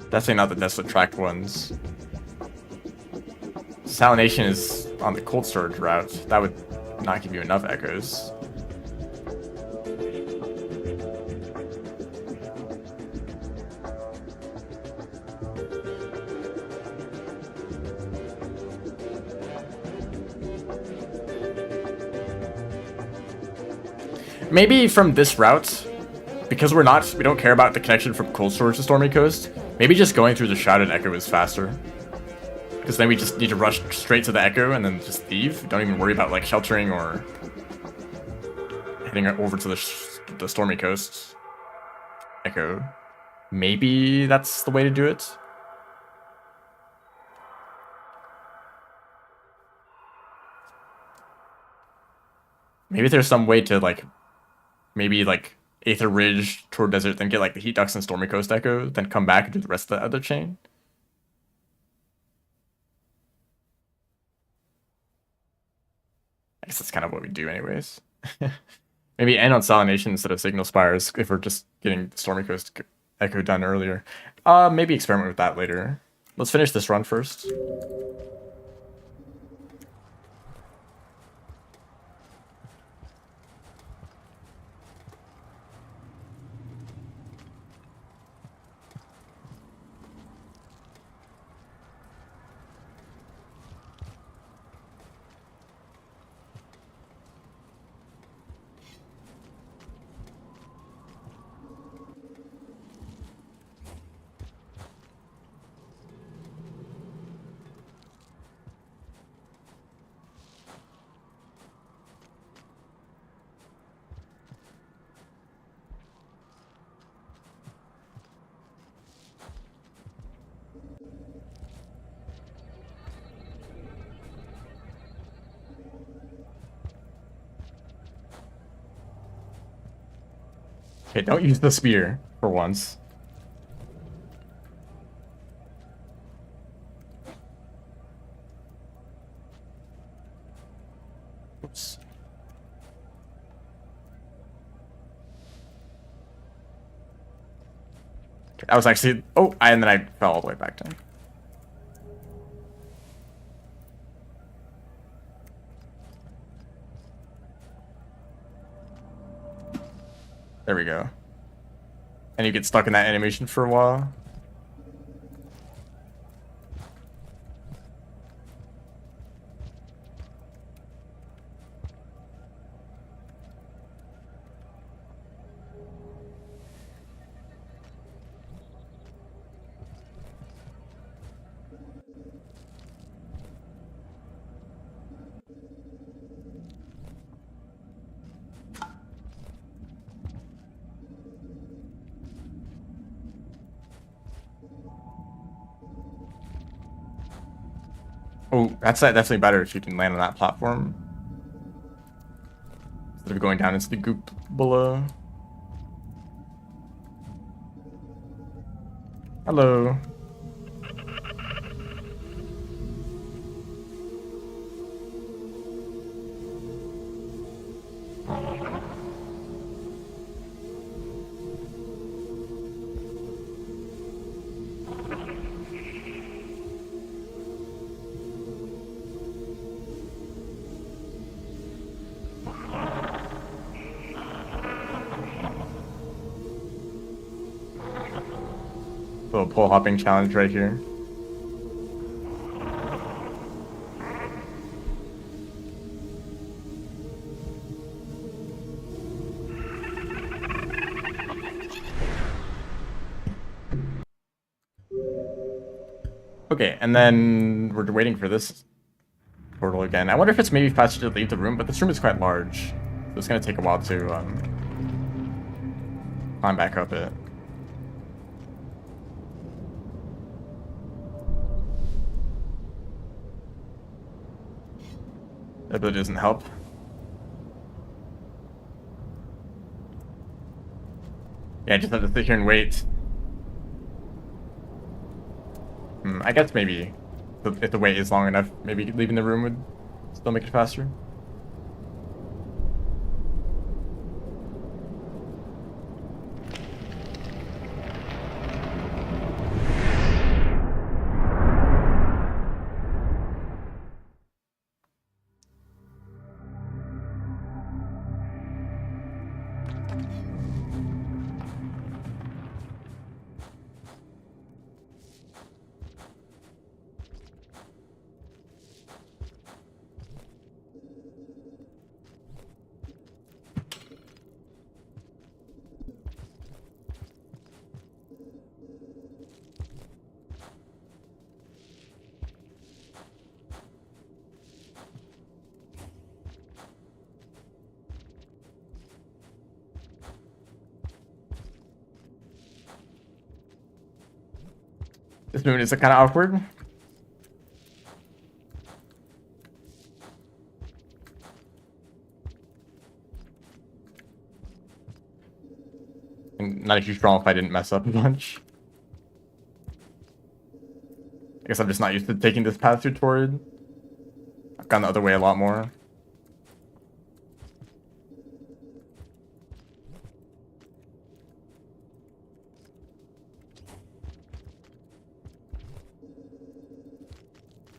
Definitely not the Desolate Tract ones. Salination is on the cold storage route. That would not give you enough echoes. Maybe from this route, because we don't care about the connection from cold storage to Stormy Coast, maybe just going through the Shrouded Echo is faster. Because then we just need to rush straight to the Echo and then just leave. Don't even worry about like sheltering or heading over to the Stormy Coast Echo. Maybe that's the way to do it. Maybe there's some way to like, maybe like Aether Ridge toward Desert, then get like the Heat Ducks and Stormy Coast Echo, then come back and do the rest of the other chain. I guess that's kind of what we do anyways. Maybe end on Salination instead of Signal Spires if we're just getting Stormy Coast Echo done earlier. Maybe experiment with that later. Let's finish this run first. Okay, don't use the spear for once. Oops. Okay, I was actually... Oh, and then I fell all the way back down. There we go. And you get stuck in that animation for a while. Oh, that's definitely better if you can land on that platform instead of going down into the goop below. Hello. Little pole hopping challenge right here. Okay, and then we're waiting for this portal again. I wonder if it's maybe faster to leave the room, but this room is quite large. So it's gonna take a while to climb back up it. That really doesn't help. Yeah, I just have to sit here and wait. I guess maybe if the wait is long enough, maybe leaving the room would still make it faster. This moon is kind of awkward. And not a huge problem if I didn't mess up a bunch. I guess I'm just not used to taking this path through Torrid. I've gone the other way a lot more.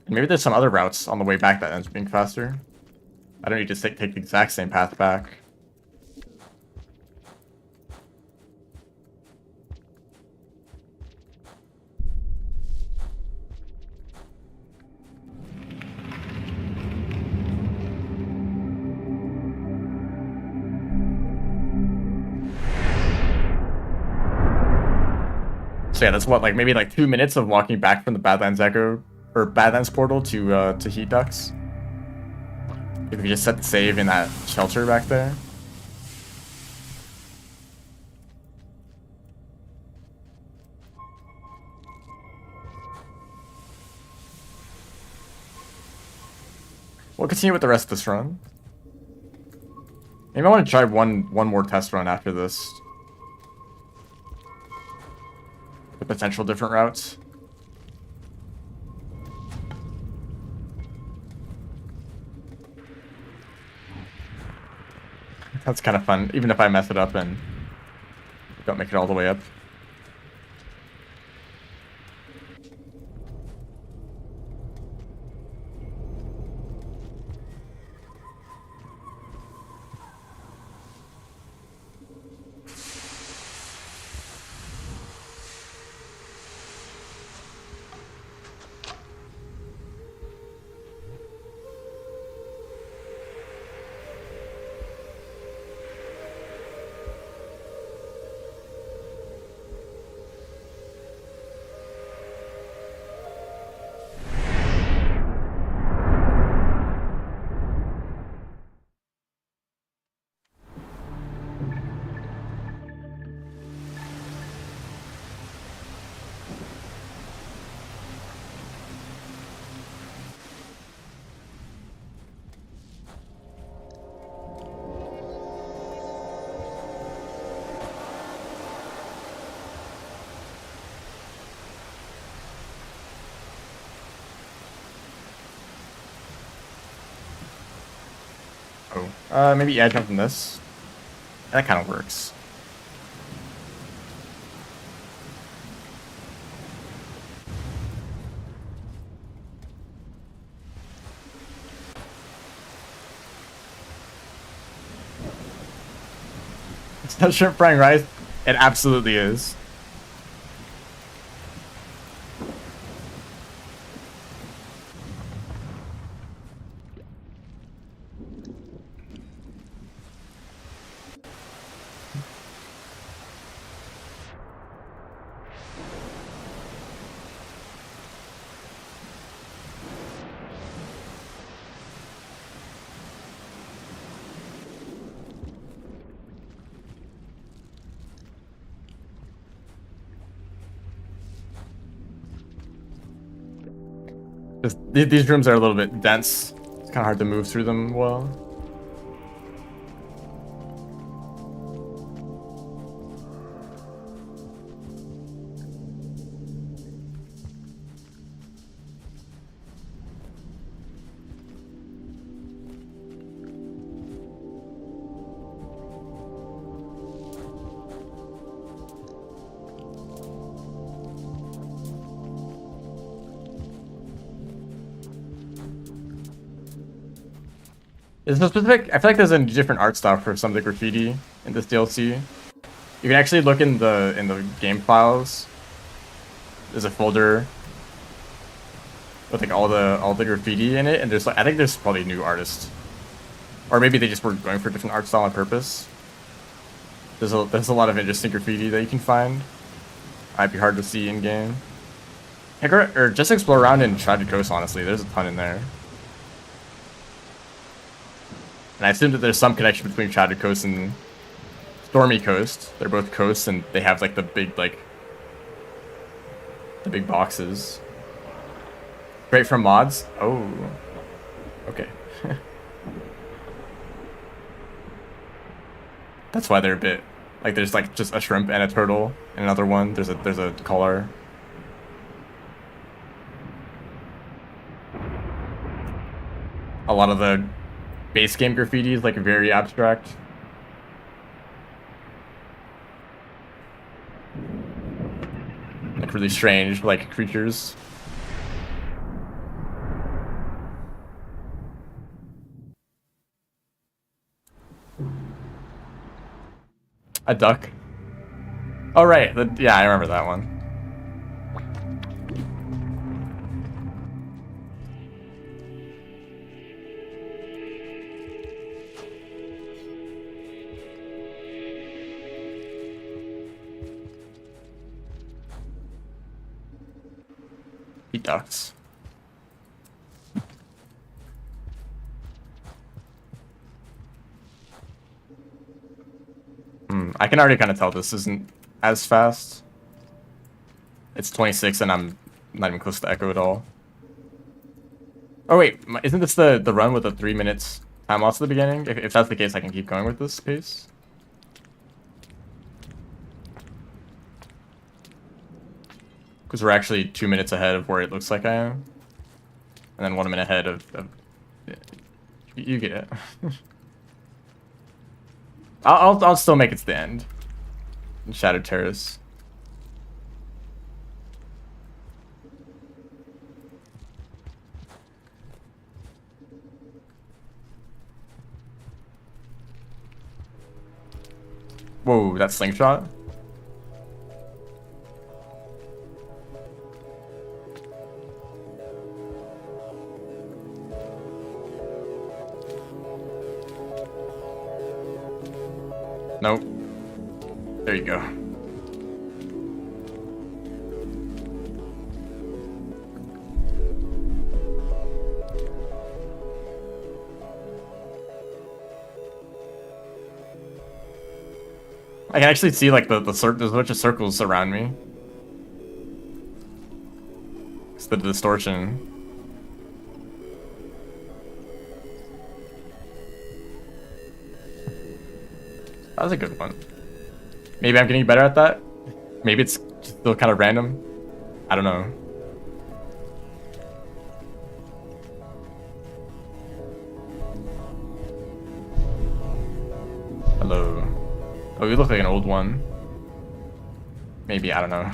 And maybe there's some other routes on the way back that ends up being faster. I don't need to take the exact same path back. So yeah, that's what, like maybe like 2 minutes of walking back from the Badlands Echo or Badlands portal to Heat Ducts. If we just set the save in that shelter back there. We'll continue with the rest of this run. Maybe I want to try one more test run after this. The potential different routes. That's kind of fun, even if I mess it up and don't make it all the way up. Maybe yeah, jump from this. That kind of works. Is that shrimp frying rice? It absolutely is. These rooms are a little bit dense. It's kind of hard to move through them well. Is there specific? I feel like there's a different art style for some of the graffiti in this DLC. You can actually look in the game files. There's a folder with like all the graffiti in it, and there's like I think there's probably new artists, or maybe they just were going for a different art style on purpose. There's a lot of interesting graffiti that you can find. Might be hard to see in game. Or just explore around in Tragic Coast. Honestly, there's a ton in there. And I assume that there's some connection between Tragic Coast and Stormy Coast. They're both coasts, and they have like the big boxes. Great for mods. Oh, okay. That's why they're a bit like there's like just a shrimp and a turtle and another one. There's a collar. A lot of the base game graffiti is like very abstract. Like really strange, like creatures. A duck. Oh right, yeah, I remember that one. He ducks. I can already kind of tell this isn't as fast. It's 26 and I'm not even close to Echo at all. Oh wait, isn't this the run with the 3 minutes time loss at the beginning? If that's the case, I can keep going with this pace. Because we're actually 2 minutes ahead of where it looks like I am. And then 1 minute ahead of you get it. I'll still make it to the end. Shattered Terrace. Whoa, that slingshot? Nope. There you go. I can actually see like there's a bunch of circles around me. It's the distortion. That was a good one. Maybe I'm getting better at that. Maybe it's still kind of random. I don't know. Oh, you look like an old one. Maybe, I don't know.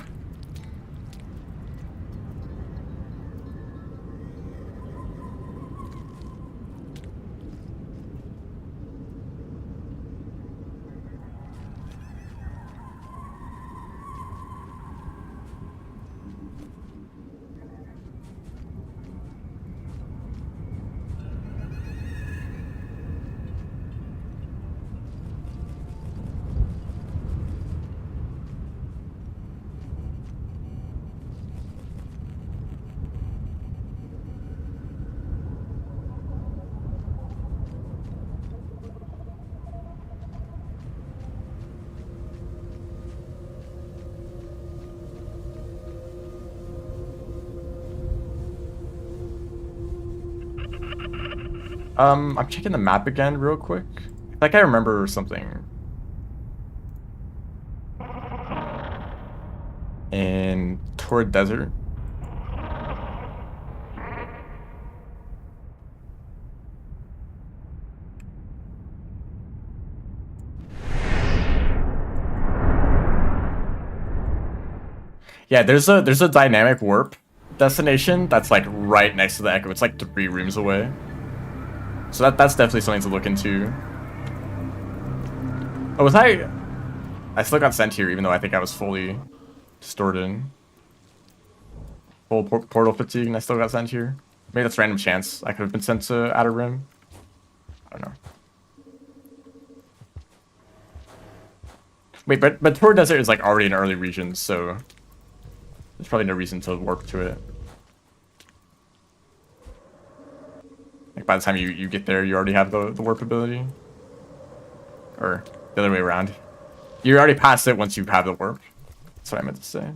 I'm checking the map again real quick. Like I remember something. In Torrid Desert. Yeah, there's a dynamic warp destination that's like right next to the Echo. It's like 3 rooms away. So that's definitely something to look into. Oh, was I still got sent here even though I think I was fully stored in. Full portal fatigue and I still got sent here. Maybe that's random chance. I could have been sent to Outer Rim. I don't know. Wait, but Torrid Desert is like already in early regions, so there's probably no reason to warp to it. Like by the time you get there, you already have the warp ability. Or the other way around. You already passed it once you have the warp. That's what I meant to say.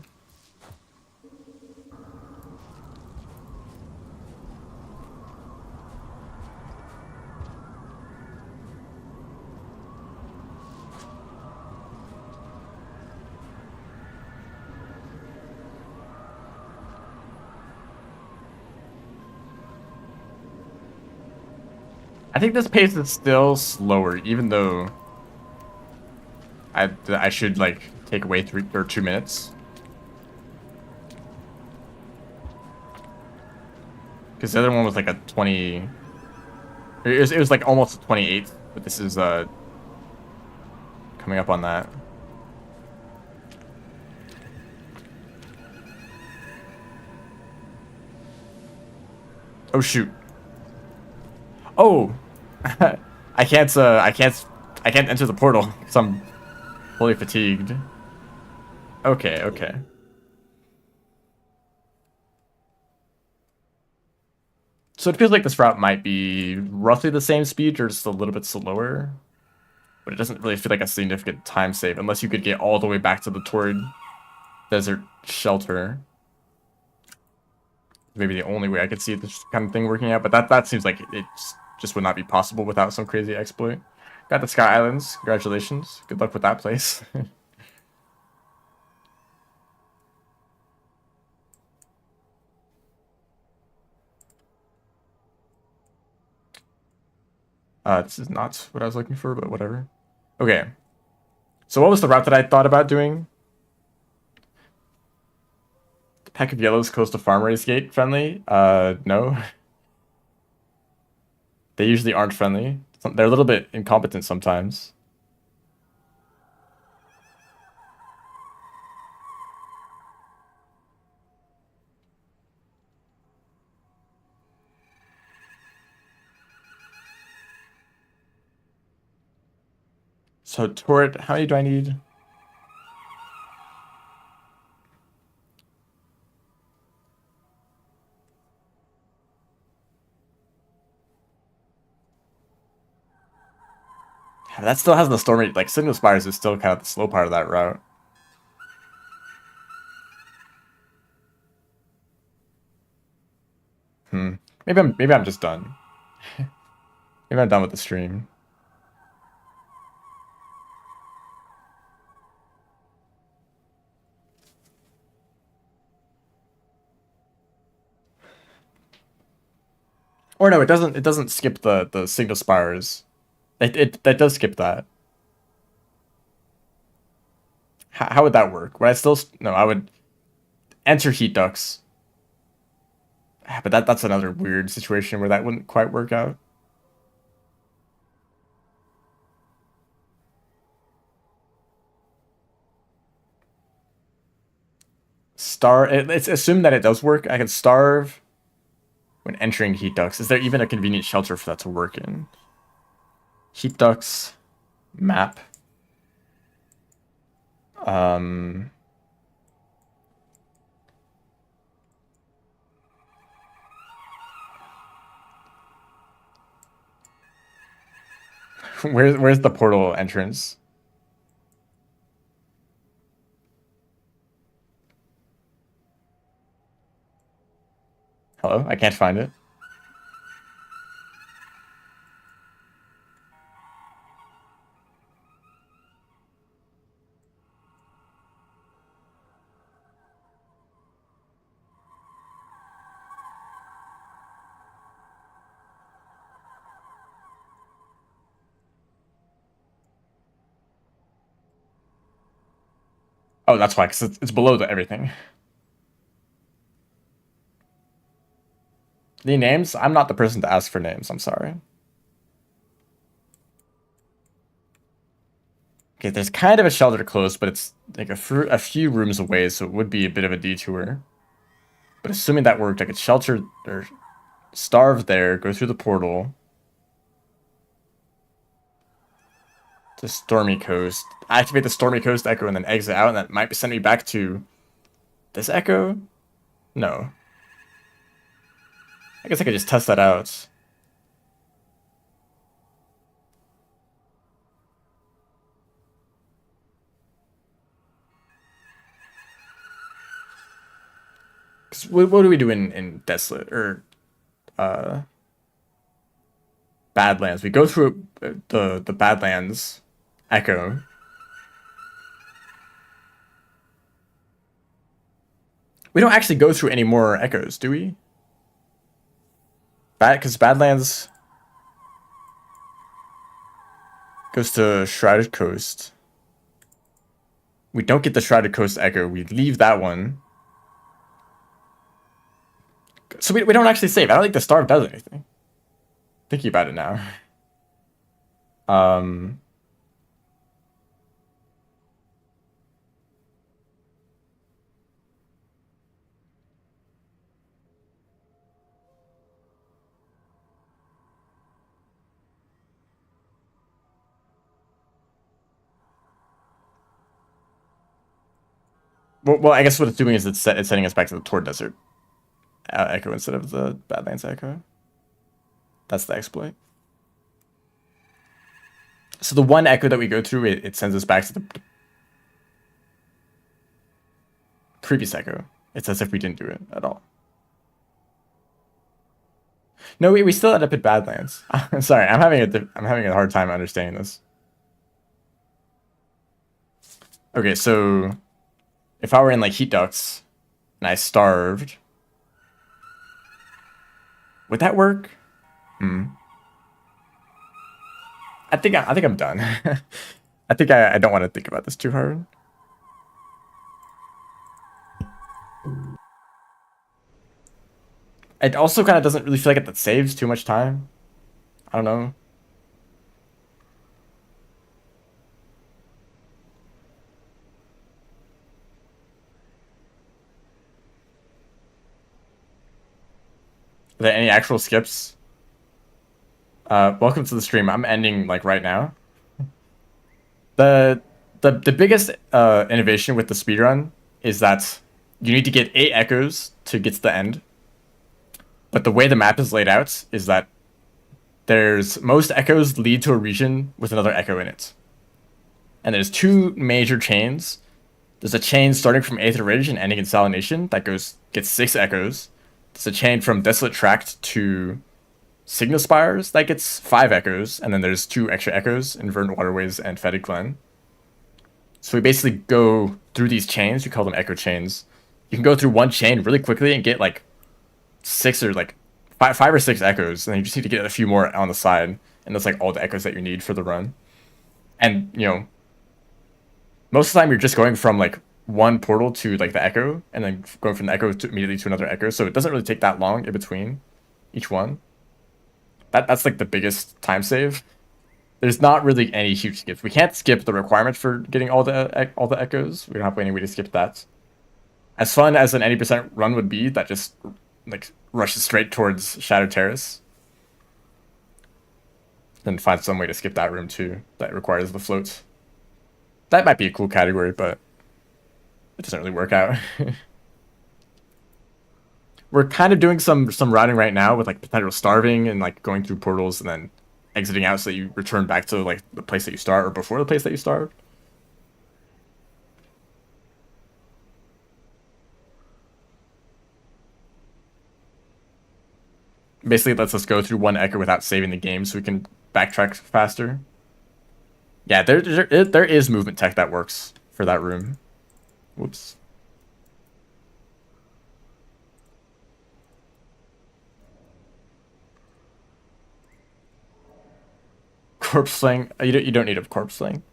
I think this pace is still slower, even though I should like take away 3 or 2 minutes. Because the other one was like a 20. It was like almost a 28, but this is coming up on that. Oh shoot. Oh, I can't enter the portal because I'm fully fatigued. Okay, okay. So it feels like this route might be roughly the same speed or just a little bit slower. But it doesn't really feel like a significant time save unless you could get all the way back to the Torrid Desert shelter. Maybe the only way I could see this kind of thing working out, but that seems like it just would not be possible without some crazy exploit. Got the Sky Islands. Congratulations. Good luck with that place. This is not what I was looking for, but whatever. Okay. So what was the route that I thought about doing? The Pack of Yellows Coast to Farm Race Gate friendly? No. They usually aren't friendly. They're a little bit incompetent sometimes. So Torrid, how many do I need? That still has the storm rate. Like Signal Spires is still kind of the slow part of that route. Maybe I'm just done. Maybe I'm done with the stream. Or no, it doesn't skip the Signal Spires. That does skip that. How would that work? Would I still no? I would enter heat ducts, but that's another weird situation where that wouldn't quite work out. It's assumed that it does work. I can starve when entering heat ducts. Is there even a convenient shelter for that to work in? Heat ducts map. Um, where's the portal entrance? Hello, I can't find it. Oh, that's why, because it's below everything. The names? I'm not the person to ask for names. I'm sorry. Okay, there's kind of a shelter close, but it's like a few rooms away, so it would be a bit of a detour. But assuming that worked, I could shelter or starve there, go through the portal to Stormy Coast, activate the Stormy Coast Echo, and then exit out, and that might send me back to this Echo? No. I guess I could just test that out. Cause what do we do in Desolate or uh, Badlands? We go through the Badlands Echo. We don't actually go through any more Echoes, do we? Because Badlands goes to Shrouded Coast. We don't get the Shrouded Coast Echo. We leave that one. So we don't actually save. I don't think the Starve does anything. Thinking about it now. Um, well, I guess what it's doing is it's sending us back to the Tor Desert Echo instead of the Badlands Echo. That's the exploit. So the one Echo that we go through, it sends us back to the previous Echo. It's as if we didn't do it at all. No, we still end up at Badlands. Sorry, I'm having a hard time understanding this. Okay, so if I were in like heat ducts and I starved, would that work? Hmm. I think I'm done. I think I don't want to think about this too hard. It also kind of doesn't really feel like that saves too much time. I don't know. Are there any actual skips? Welcome to the stream. I'm ending like right now. The biggest innovation with the speedrun is that you need to get 8 echoes to get to the end. But the way the map is laid out is that there's most echoes lead to a region with another echo in it. And there's 2 major chains. There's a chain starting from Aether Ridge and ending in Salination that gets 6 echoes. There's a chain from Desolate Tract to Signal Spires that gets 5 echoes, and then there's 2 extra echoes in Verdant Waterways and Fetid Glen. So we basically go through these chains. We call them echo chains. You can go through one chain really quickly and get like 6 or like five or 6 echoes, and then you just need to get a few more on the side, and that's like all the echoes that you need for the run. And Most of the time, you're just going from like one portal to like the echo, and then going from the echo to immediately to another echo. So it doesn't really take that long in between each one. That's like the biggest time save. There's not really any huge skips. We can't skip the requirement for getting all the echoes. We don't have any way to skip that. As fun as an 80% run would be, that just like rushes straight towards Shadow Terrace. Then find some way to skip that room too. That requires the float. That might be a cool category, but it doesn't really work out. We're kind of doing some routing right now with like potential starving and like going through portals and then exiting out so that you return back to like the place that you start or before the place that you start. Basically, it lets us go through one echo without saving the game so we can backtrack faster. Yeah, there is movement tech that works for that room. Whoops. Corpse slaying. You don't need a corpse slaying.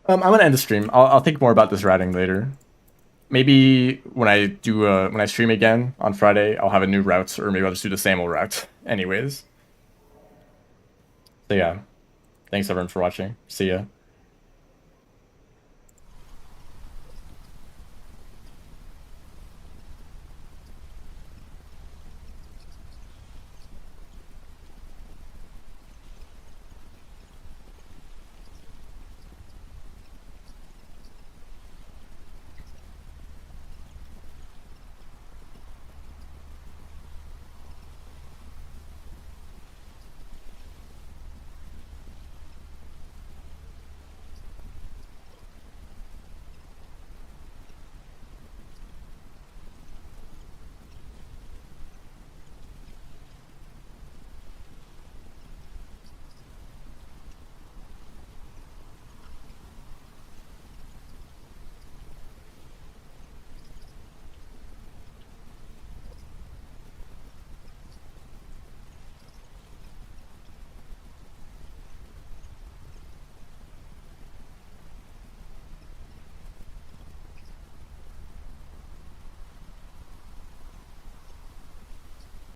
I'm gonna end the stream. I'll think more about this routing later. Maybe when I stream again on Friday, I'll have a new route, or maybe I'll just do the same old route. Anyways. So yeah, thanks everyone for watching. See ya.